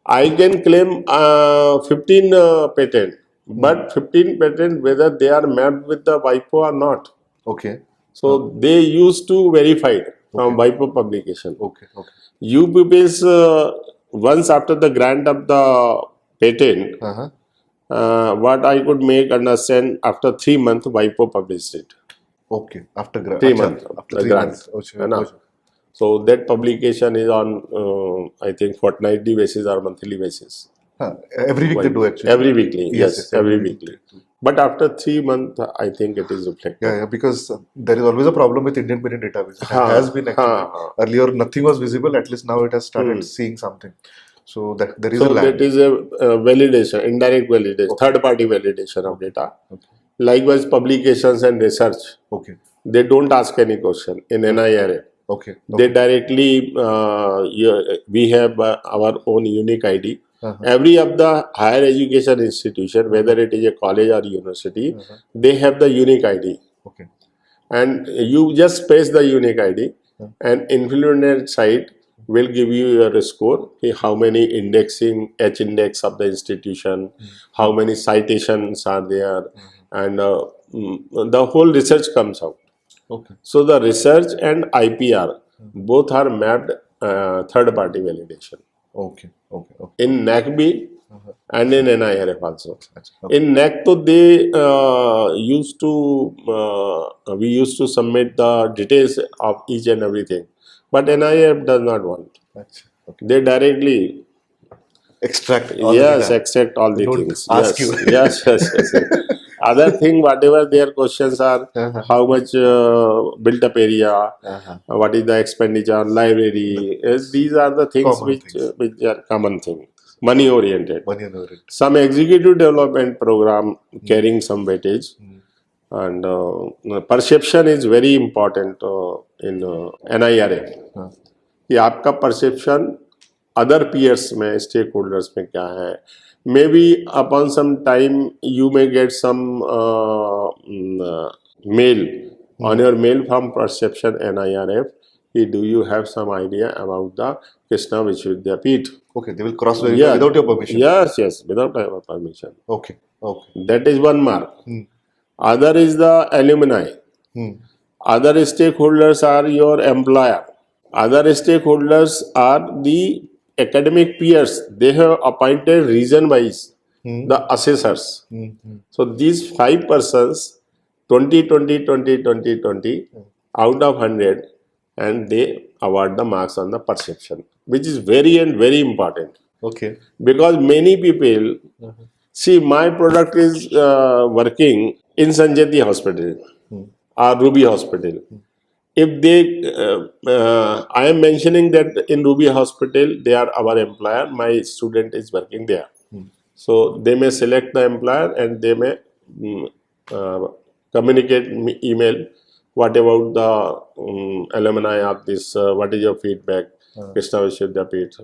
I can claim 15 patent, but 15 patent whether they are mapped with the WIPO or not. Okay. So they used to verify from WIPO publication. Okay. You pupils once after the grant of the patent, what I could make understand after 3 months WIPO published it. Okay. After grant. 3 months After the 3 grant. months. So that publication is on I think fortnightly basis or monthly basis. Every week they do actually. Every weekly, yes, every week. weekly. But after 3 months, I think it is reflected. Yeah, because there is always a problem with Indian patent database. It has been actually. Earlier, nothing was visible. At least now it has started seeing something. So that there is a So lag. that is a validation, indirect validation, Okay. third-party validation of data. Okay. Likewise, publications and research, Okay. they don't ask any question in NIRF. Okay. They Okay. directly, we have our own unique ID. Uh-huh. Every of the higher education institution, whether it is a college or university, they have the unique ID. Okay. And you just paste the unique ID, and influencer site will give you your score. Okay, how many indexing, H index of the institution, how many citations are there, and the whole research comes out. Okay. So the research and IPR both are mapped third party validation Okay. Okay. Okay. in NACB and in NIRF also. Okay. In NAC, तो they used to we used to submit the details of each and everything, but NIRF does not want. Okay. They directly Extract all the yes data. accept all They the don't things. ask Yes, you. yes. Other thing, whatever their questions are, how much built-up area, what is the expenditure on library. These are the things Common which things. which are common thing, money oriented. Money and oriented. Some executive development program carrying some weightage, and perception is very important in NIRF. कि आपका perception other peers में stakeholders में क्या है may be upon some time you may get some mail on your mail from perception NIRF कि do you have some idea about the Krishna Vishwavidyapeeth? Okay, they will cross verify without your permission. Yes, without our permission. Okay. Okay. That is one mark. Other is the alumni. Other stakeholders are your employer. Other stakeholders are the academic peers. They have appointed region-wise the assessors. So these 5 persons, 20, 20, 20, 20, 20 out of 100, and they award the marks on the perception, which is very and very important. Okay. Because many people see my product is working in Sanjeti Hospital or Ruby Hospital. If they, I am mentioning that in Ruby Hospital, they are our employer, my student is working there. So they may select the employer and they may communicate email, what about the alumni of this, what is your feedback, Krishna Vishwavidyapeeth.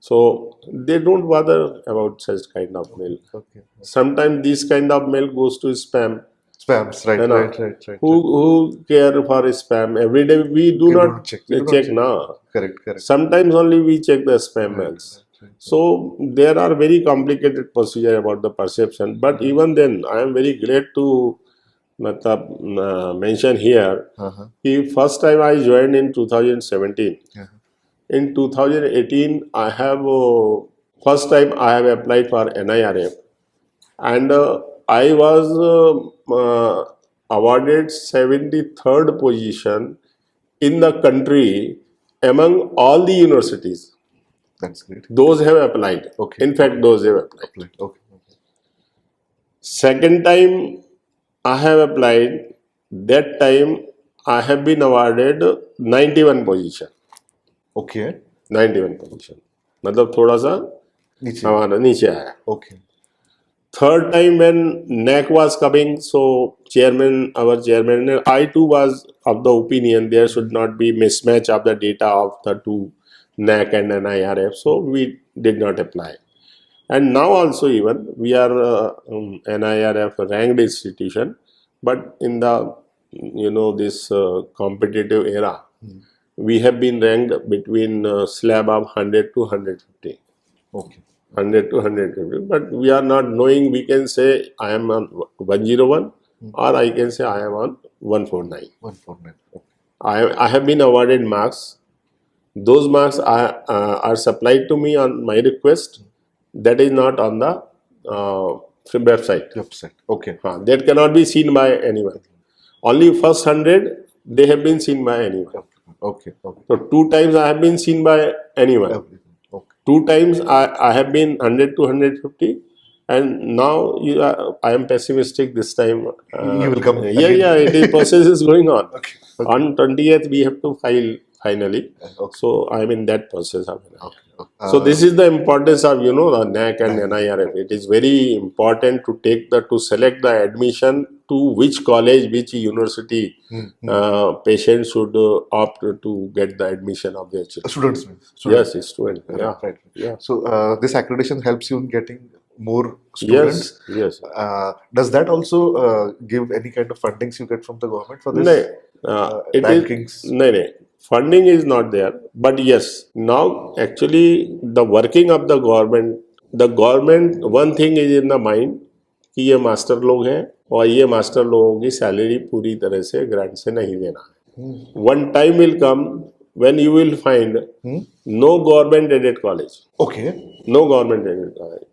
So they don't bother about such kind of mail. Okay. Sometimes this kind of mail goes to spam. Spams, right, You know, right. Who care for spam? Every day we do You not don't check. You do not check check. now. Correct. Sometimes only we check the spam mails. Right. So there are very complicated procedure about the perception. But even then, I am very glad to mention here. The first time I joined in 2017. In 2018, I have first time I have applied for NIRF, and I was awarded 73rd position in the country among all the universities. That's great. Those have applied. Okay. In fact, those have applied. Okay. Second time I have applied, that time I have been awarded 91 position. Okay. 91 position. मतलब थोड़ा सा नीचे. हमारा नीचे आया. Okay. Third time when NAC was coming, so our chairman, I too was of the opinion there should not be mismatch of the data of the two NAC and NIRF, so we did not apply. And now also even we are NIRF ranked institution, but in the this competitive era, we have been ranked between slab of 100 to 150. Okay. 100 to 150, but we are not knowing. We can say I am on 101 or I can say I am on 149. 149. Okay. I have been awarded marks. Those marks are supplied to me on my request. That is not on the website. Okay. That cannot be seen by anyone. Only first 100 they have been seen by anyone. Okay. So 2 times I have been seen by anyone. Okay. 2 times I have been 100 to 150, and now I am pessimistic this time. You will come. Yeah, the process is going on. Okay. On 20th we have to file finally. Okay. So I'm in that process of NIR. Okay. So this is the importance of the NAC and NIRF. It is very important to to select the admission to which college, which university patients should opt to get the admission of their children. Students. Yes, it's student. Right, Yeah. right. Yeah. So this accreditation helps you in getting more students. Yes. Does that also give any kind of fundings you get from the government for this It rankings? is no. Funding is not there, but yes, now actually the working of the government one thing is in the mind कि ये master लोग हैं और ये master लोगों की salary पूरी तरह से ग्रांट से नहीं देना है. One time will come when you will find no government aided college. Okay. No government aided college.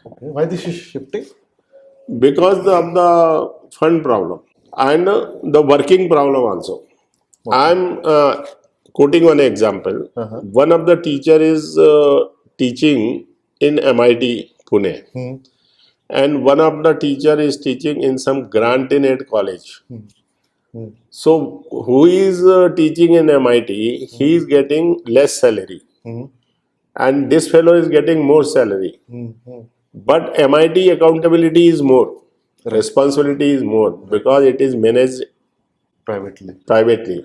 Okay. Why this is shifting? Because of the fund problem and the working problem also. I'm quoting one example. One of the teacher is teaching in MIT Pune, and one of the teacher is teaching in some grant in aid college. So who is teaching in MIT? He is getting less salary, and this fellow is getting more salary. But MIT accountability is more, responsibility is more because it is managed privately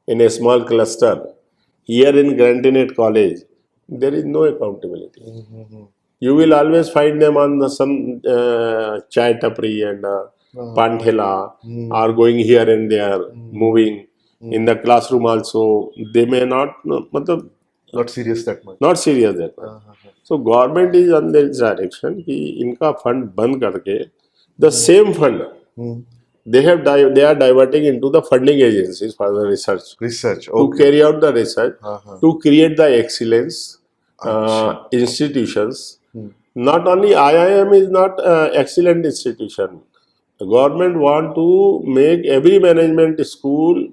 in a small cluster. Here in Grantinate College, there is no accountability. You will always find them on some chai tapri and panthela, are going here and there, moving in the classroom also. They may not, not serious that much. Not serious that much. So government is on this direction कि इनका fund बंद करके the same fund they are diverting into the funding agencies for the research to carry out the research to create the excellence institutions. Not only IIM is not excellent institution. The government want to make every management school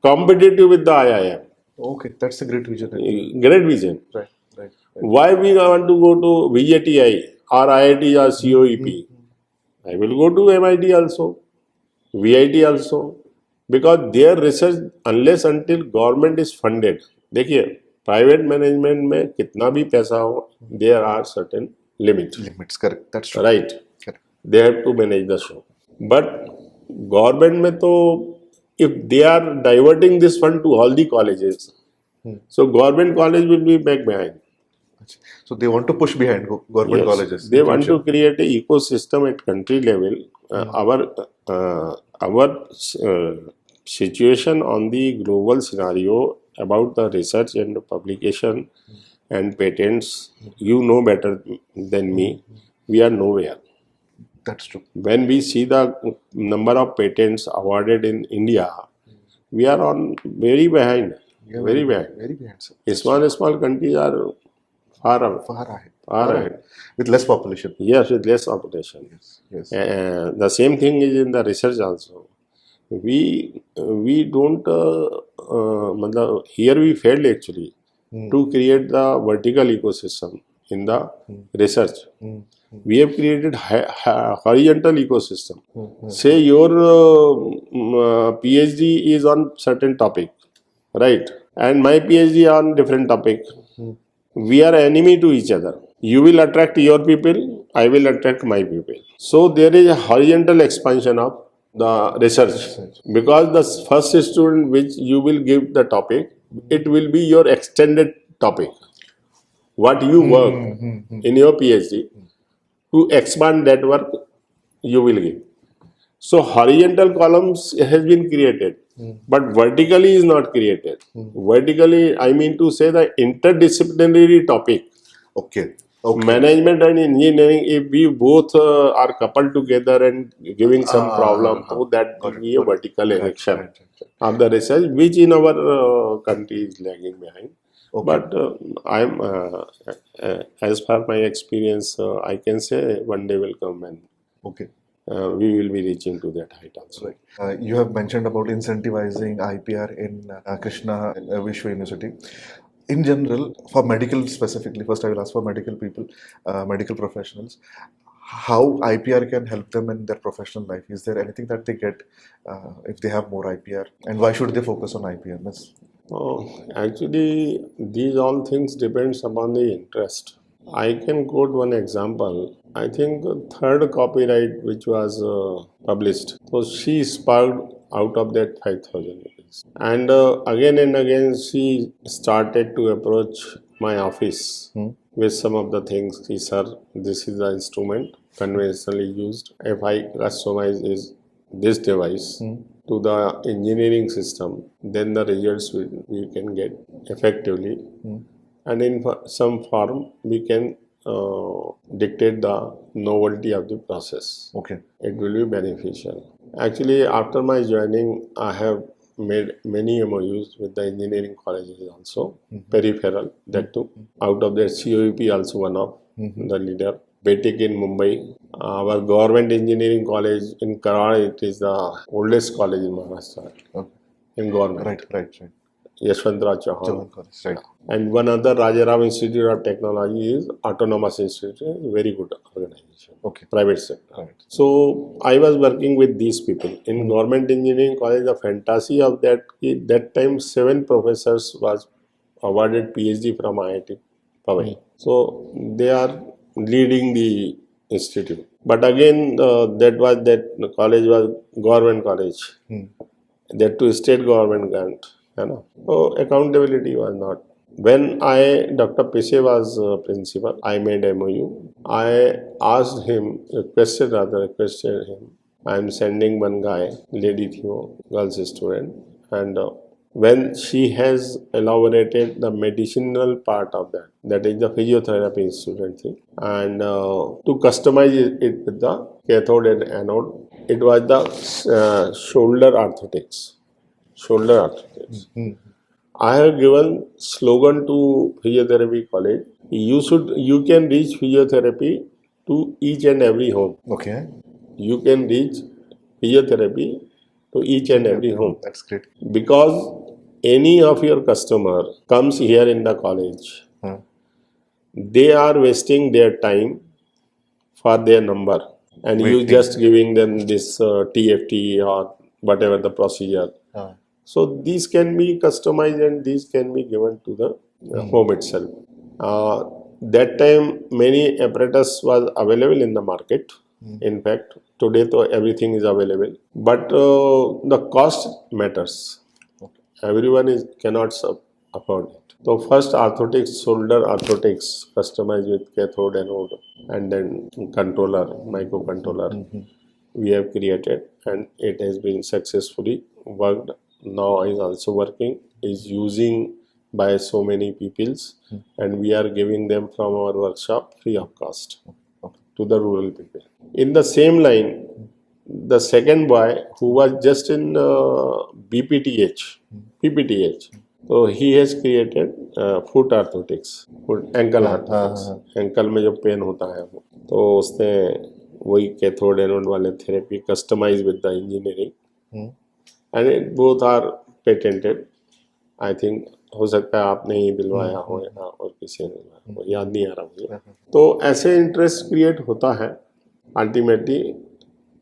competitive with the IIM. Okay, that's a great vision. Great vision. Right. Why we want to go to VJTI or IIT or COEP? I will go to MIT also, VIT also, because their research unless until government is funded. देखिए private management में कितना भी पैसा हो, there are certain limits. Correct. That's true. Right. Correct. They have to manage the show. But government में तो if they are diverting this fund to all the colleges, so government college will be back behind. So they want to push behind government colleges. They want to create an ecosystem at country level. Our situation on the global scenario about the research and publication and patents, you know better than me. We are nowhere. That's true. When we see the number of patents awarded in India, we are on very behind. Very behind. Small countries are far ahead. With less population. Yes, with less population. Yes. The same thing is in the research also. We don't. Here we failed actually to create the vertical ecosystem in the research. We have created horizontal ecosystem. Say your PhD is on certain topic, right? And my PhD on different topic. We are enemy to each other. You will attract your people, I will attract my people. So there is a horizontal expansion of the research. Because the first student which you will give the topic, it will be your extended topic. What you work in your PhD, to expand that work, you will give. So horizontal columns has been created, but vertically is not created. Vertically, I mean to say the interdisciplinary topic. Okay. Management and engineering, if we both are coupled together and giving some problem, so that will be a vertical erection of the research, which in our country is lagging behind. But I'm, as per my experience, I can say one day will come and we will be reaching to that height also. You have mentioned about incentivizing IPR in Krishna Vishwa University. In general, for medical specifically, first I will ask for medical people, medical professionals, how IPR can help them in their professional life. Is there anything that they get if they have more IPR? And why should they focus on IPR? Actually, these all things depends upon the interest. I can quote one example. I think third copyright which was published. So she sparked out of that 5,000 rupees. And again and again she started to approach my office with some of the things. She, sir, this is the instrument conventionally used. If I customize is this device to the engineering system, then the results we can get effectively. And in some form, we can dictate the novelty of the process. Okay. It will be beneficial. Actually, after my joining, I have made many MOUs with the engineering colleges also, peripheral, that too. Out of that, COEP also one of the leader. BTEC in Mumbai. Our government engineering college in Karad, it is the oldest college in Maharashtra. Okay. In government. Right. Yashwantrao Chauhan. Jawan College, right. And one other Rajaram Institute of Technology is Autonomous Institute, very good organization. Okay. Private sector. Right. So I was working with these people in government engineering college. The fantasy of that time 7 professors was awarded PhD from IIT Powai. So they are leading the institute. But again, that college was government college. That to state government grant. So accountability was not. When Dr. Pise was principal, I made MOU. I requested him. I am sending one guy, lady Theo, girls student, and when she has elaborated the medicinal part of that is the physiotherapy student thing, and to customize it with the cathode and anode, it was the shoulder orthotics. I have given slogan to physiotherapy college. You can reach physiotherapy to each and every home. Okay. You can reach physiotherapy to each and every home. That's great. Because any of your customer comes here in the college, they are wasting their time for their number, and you just giving them this TFT or whatever the procedure. So these can be customized and these can be given to the home itself. That time many apparatus was available in the market. In fact, today everything is available, but the cost matters. Everyone cannot afford it. So first orthotics, shoulder orthotics, customized with cathode anode, and then controller, microcontroller. We have created, and it has been successfully worked. Now is also working, is using by so many peoples, and we are giving them from our workshop free of cost to the rural people. In the same line, the second boy who was just in PPTH, so he has created foot orthotics, ankle orthotics. Ankle में जो pen होता है वो, तो उसने वही cathode anode वाले therapy customize with the engineering, and it both are patented. I think हो सकता है आपने ही दिलवाया हो या और किसी ने दिलवाया हो, याद नहीं आ रहा मुझे. तो ऐसे इंटरेस्ट क्रिएट होता है. अल्टीमेटली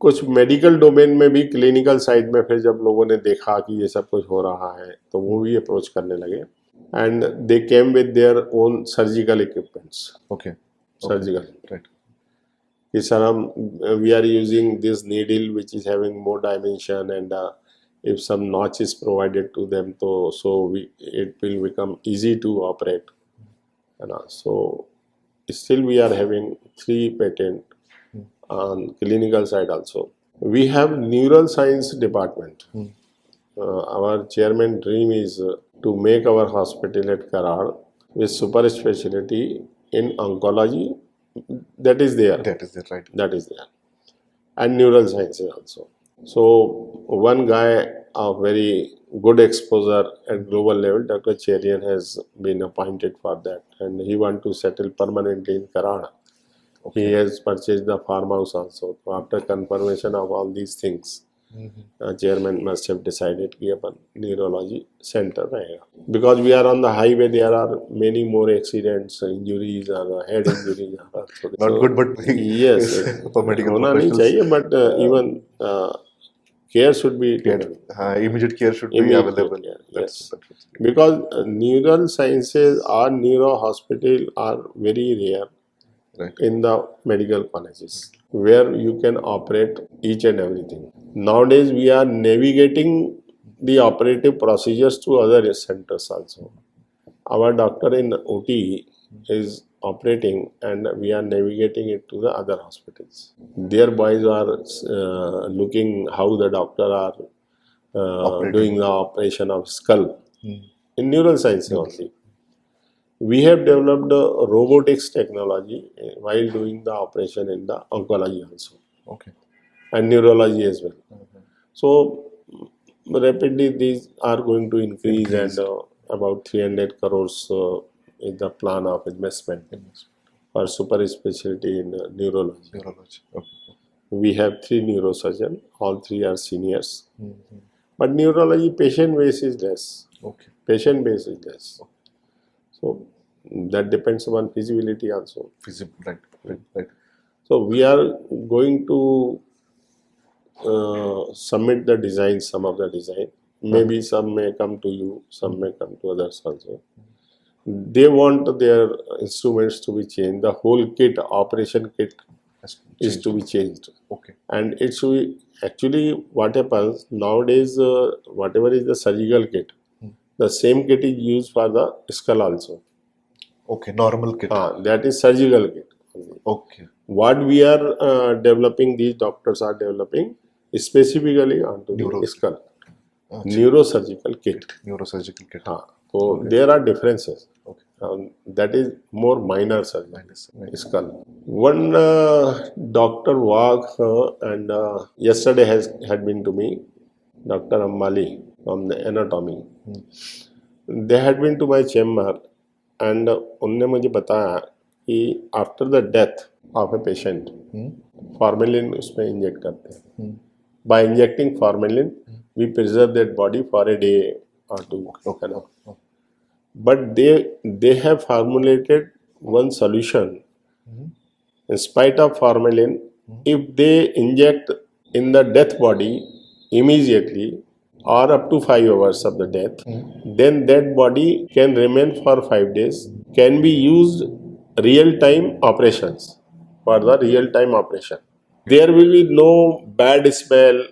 कुछ मेडिकल डोमेन में भी क्लिनिकल साइड में फिर जब लोगों ने देखा कि ये सब कुछ हो रहा है तो वो भी अप्रोच करने लगे, and they came with their own surgical equipments. Okay. Surgical Right. कि सर हम we are using this needle which is having more dimension, and if some notch is provided to them, so it will become easy to operate. So still we are having 3 patent on clinical side also. We have neural science department. Our chairman dream is to make our hospital at Karar with super specialty in oncology. That is there. That is it, right. That is there. And neural sciences also. So one guy of very good exposure at global level, Dr. Cherian, has been appointed for that, and he want to settle permanently in Karana. He has purchased the farmhouse also. So after confirmation of all these things, chairman must have decided कि अपन neurology center रहेगा. Because we are on the highway, there are many more accidents, injuries, or head injuries. Not good, but yes, for medical होना नहीं professionals. चाहिए, but even care should be taken. Immediate care should be Immediate available. care, That's, yes. Because neural sciences or neuro hospital are very rare right. in the medical colleges where you can operate each and everything. Nowadays, we are navigating the operative procedures to other centers also. Our doctor in OT is operating and we are navigating it to the other hospitals. Their boys are looking how the doctor are doing the operation of skull in neural science only. We have developed a robotics technology while doing the operation in the oncology also. Okay. And neurology as well. So rapidly these are going to increase. And about 300 crores is the plan of investment for super specialty in neurology. Okay. We have 3 neurosurgeons, all 3 are seniors. But neurology patient base is less. Okay. Patient base is less. So that depends on feasibility also. Feasible, right. So we are going to submit the designs, some of the design. Maybe some may come to you, some may come to others also. They want their instruments to be changed. The whole kit, operation kit, is to be changed. Okay. And it should be, actually what happens nowadays, whatever is the surgical kit, the same kit is used for the skull also. Okay, normal kit. That is surgical kit. Okay. What we are developing, these doctors are developing specifically onto the skull. Neurosurgical kit. Neurosurgical kit. So there are differences. Okay. That is more minor surgery. Skull. One doctor walked and yesterday had been to me, Dr. Ambali from the anatomy. They had been to my chamber and उनने मुझे बताया कि after the death of a patient, formalin उसमें inject करते हैं. By injecting formalin, we preserve that body for a day or two. But they have formulated one solution. In spite of formalin, if they inject in the death body immediately or up to 5 hours of the death, then that body can remain for 5 days, can be used real-time operations for the real-time operation. There will be no bad smell.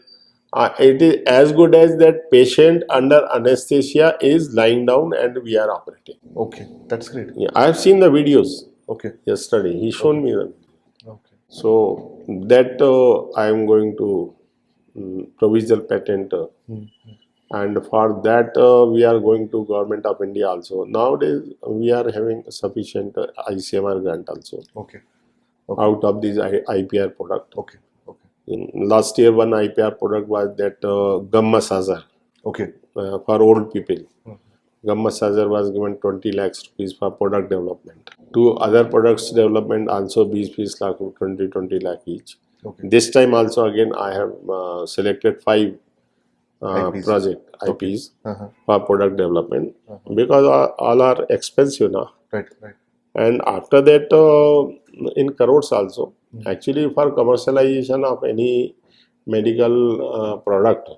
It is as good as that patient under anesthesia is lying down and we are operating. Okay, that's great. Yeah, I have seen the videos. Okay. Yesterday, he shown me them. Okay. So that I am going to provisional patent, and for that we are going to Government of India also. Nowadays we are having sufficient ICMR grant also. Okay. Out of this IPR product. Okay. Last year one IPR product was that gum massager. Okay. For old people. Gum massager was given 20 lakhs rupees for product development. 2 other products development also 20 lakh, 20 lakh each. Okay. This time also again I have selected 5 IPs. project IPs for product development because all are expensive now. Right. And after that in crores also. Actually for commercialization of any medical product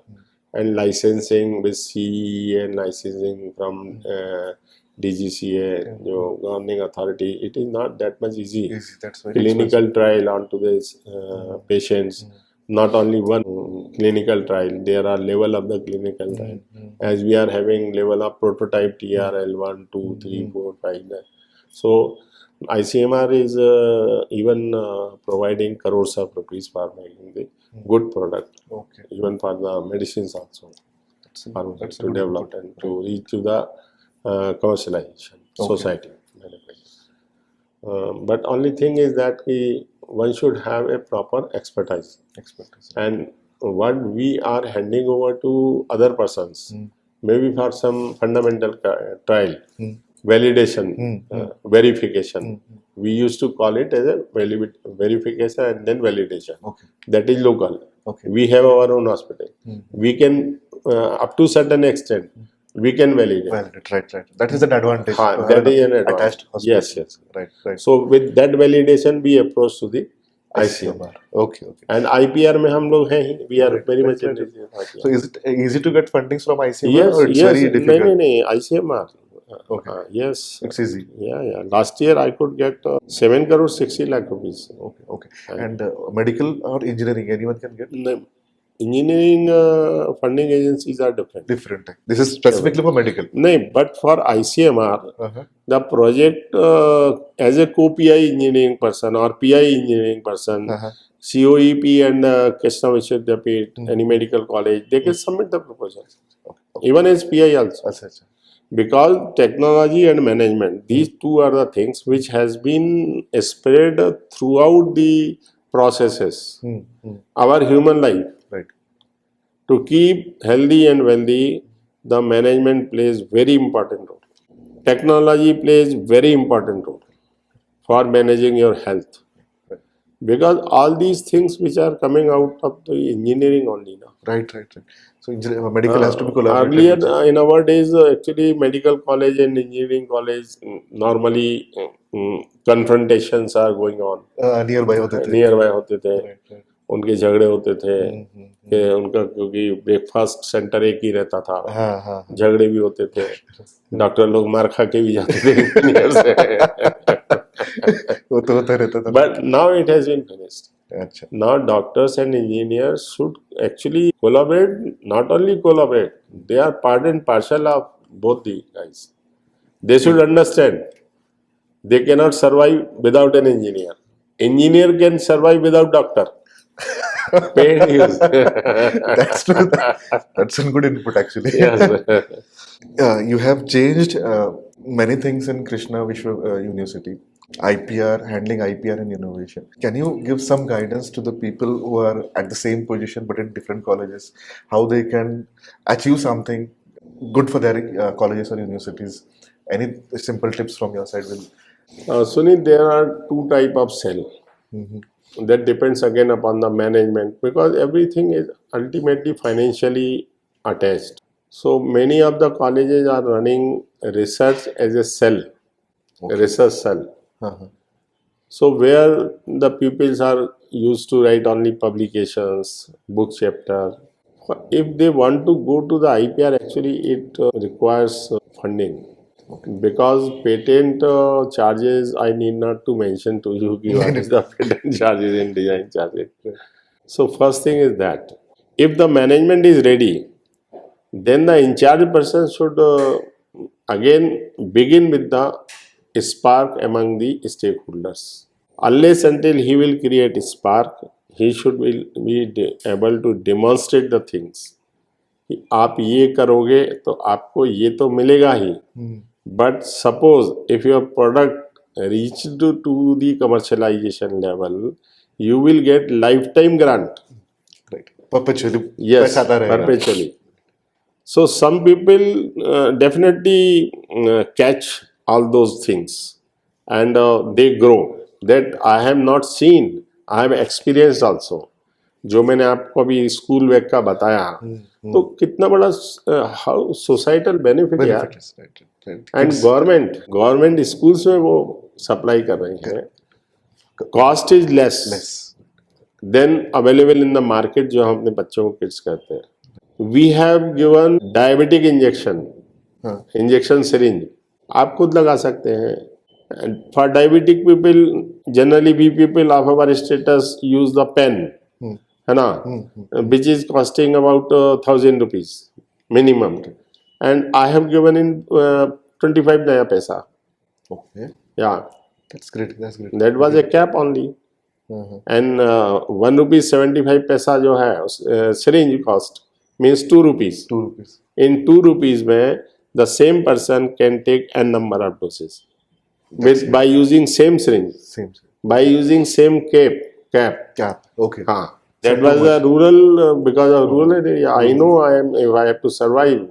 and licensing with CE and licensing from DGCA, governing authority, it is not that much easy. That's very clinical expensive. trial onto these patients. Not only one clinical trial, there are level of the clinical trial. As we are having level of prototype TRL 1, 2, 3, 4, 5. So ICMR is even providing crores of rupees for making the good product. Okay. Even for the medicines also. That's to develop and to reach to the commercialization society. But only thing is that one should have a proper expertise. And what we are handing over to other persons, maybe for some fundamental trial, validation, verification. We used to call it as a verification and then validation. Okay. That is local. Okay. We have our own hospital. We can, up to certain extent, we can validate. Right. That is an advantage. That is an advantage. Attached hospital. Yes. Right. So with that validation, we approach to the ICMR. Okay, okay. And IPR में हम लोग हैं ही. We are Right, very right, much right. interested in IPR. So is it easy to get fundings from ICMR Yes, or it's yes. very नहीं difficult? नहीं ICMR. Okay. Yes. It's easy. Yeah. Last year I could get 7 crore 60 lakh rupees. Okay, okay. And medical or engineering, anyone can get? No, engineering funding agencies are different. Different. This is specifically for medical. No, but for ICMR, Uh-huh. the project as a co-PI engineering person or PI engineering person, Uh-huh. COEP and Krishna Vishwavidyapit, any medical college, they can submit the proposal. Okay. Even as PI also. Achha, achha. Because technology and management, these two are the things which has been spread throughout the processes, our human life. Right. To keep healthy and wealthy, the management plays very important role. Technology plays very important role for managing your health. Because all these things which are coming out of the engineering only now. Right. So medical has to be collaborated. Earlier, in our days, actually medical college and engineering college, normally confrontations are going on. Nearby होते थे. Nearby होते थे. Right. उनके झगड़े होते थे कि उनका क्योंकि ब्रेकफास्ट सेंटर एक ही रहता था. हाँ. झगड़े भी होते थे. डॉक्टर लोग मार खा के भी जाते थे इंजीनियर से. वो तो होता रहता था. But now it has been finished. अच्छा. Now doctors and engineers should actually collaborate, not only collaborate, they are part and parcel of both the guys. They should understand they cannot survive without an engineer. Engineer can survive without doctor. Paid use. That's true. That's a good input actually. Yes. You have changed many things in Krishna Vishwa University. IPR, handling IPR and innovation. Can you give some guidance to the people who are at the same position but in different colleges, how they can achieve something good for their colleges or universities? Any simple tips from your side will? Sunit, there are two type of cell. That depends again upon the management because everything is ultimately financially attached. So many of the colleges are running research as a cell, a research cell. Uh-huh. So where the pupils are used to write only publications, book chapter. If they want to go to the IPR, actually it requires funding. Because patent charges, I need not to mention to you what is the patent charges and design charges. So first thing is that if the management is ready, then the in charge person should again begin with the spark among the stakeholders. Unless until he will create a spark, he should be able to demonstrate the things. कि आप ये करोगे तो आपको ये तो मिलेगा ही. But suppose if your product reached to the commercialization level, you will get lifetime grant. Right. Perpetually. Yes, perpetually. So some people definitely catch all those things and they grow. That I have not seen, I have experienced also. जो मैंने आपको अभी school bag का बताया तो कितना बड़ा how societal benefit यार. एंड गवर्नमेंट स्कूल्स में वो सप्लाई कर रही हैं. Cost is less than available in the market जो हम अपने बच्चों को किड्स कहते हैं. We have given diabetic injection syringe आप खुद लगा सकते हैं. For diabetic people generally we people of our status use the pen है ना, which is costing about 1,000 rupees minimum, and I have given in 25 naya paisa. Okay. Yeah. That's great. That was a cap only. And 1 rupee 75 paisa जो है syringe cost means 2 rupees. 2 rupees. In 2 rupees में the same person can take n number of doses with by using same syringe. By using same cap. Okay. हाँ. That was a rural, because of rural area. I know if I have to survive,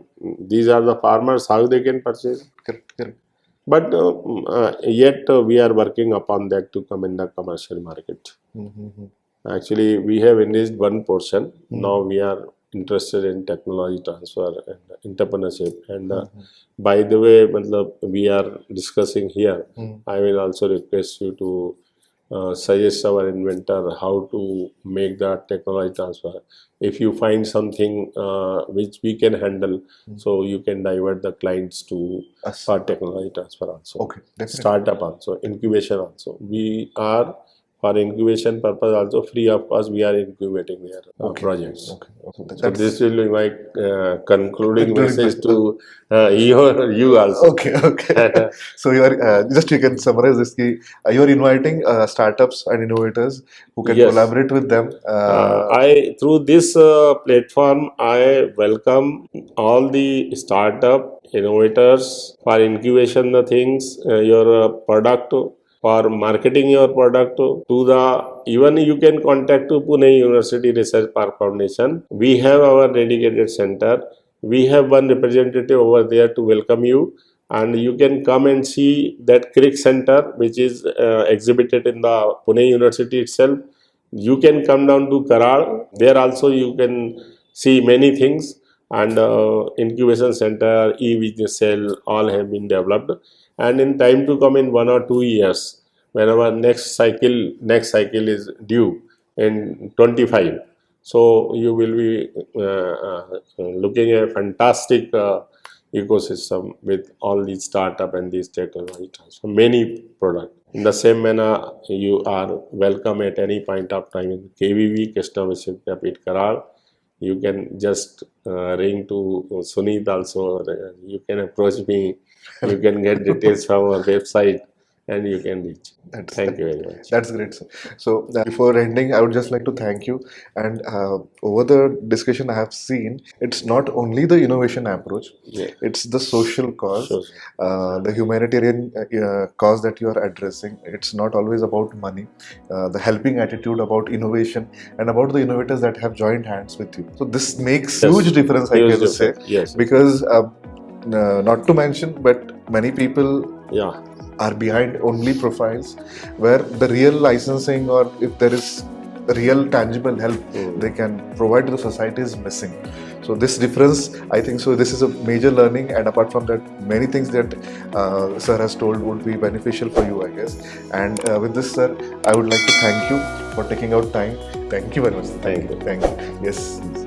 these are the farmers, how they can purchase. Correct. But yet we are working upon that to come in the commercial market. Actually, we have enriched one portion. Now we are interested in technology transfer and entrepreneurship. And by the way, we are discussing here. I will also request you to suggest our inventor how to make the technology transfer. If you find something which we can handle, so you can divert the clients to Us. for technology transfer also. Okay, definitely. Startup also, incubation also. We are for incubation purpose also free of cost. We are incubating their projects. Okay. So this will be my concluding Concluding message message. to you also. Okay. So you are just you can summarize this. You are inviting startups and innovators who can Yes. collaborate with them. I through this platform, I welcome all the startup innovators for incubation the things, your product for marketing your product to the even you can contact to Pune University Research Park Foundation. We have our dedicated center. We have one representative over there to welcome you, and you can come and see that crick center which is exhibited in the Pune University itself. You can come down to Karal. There also you can see many things, and incubation center, e-business cell, all have been developed. And in time to come, in 1 or 2 years, whenever next cycle is due in 25, so you will be looking at a fantastic ecosystem with all these startup and these technology transfer, many products. In the same manner, you are welcome at any point of time in KVV, Krishna Vishyapit Karal. You can just ring to Sunit also. You can approach me. You can get details from our website and you can reach. Thank you very much. That's great, sir. So before ending, I would just like to thank you. And over the discussion I have seen, it's not only the innovation approach, Yeah. it's the social cause, Sure. the humanitarian cause that you are addressing. It's not always about money, the helping attitude about innovation and about the innovators that have joined hands with you. So this makes Yes. huge difference, I Huge can say, difference. Yes. because not to mention, but many people Yeah. are behind only profiles where the real licensing or if there is real tangible help they can provide to the society is missing. So this difference, I think so this is a major learning, and apart from that many things that sir has told would be beneficial for you, I guess. And with this, sir, I would like to thank you for taking out time. Thank you very much. Thank you. Thank you. Yes.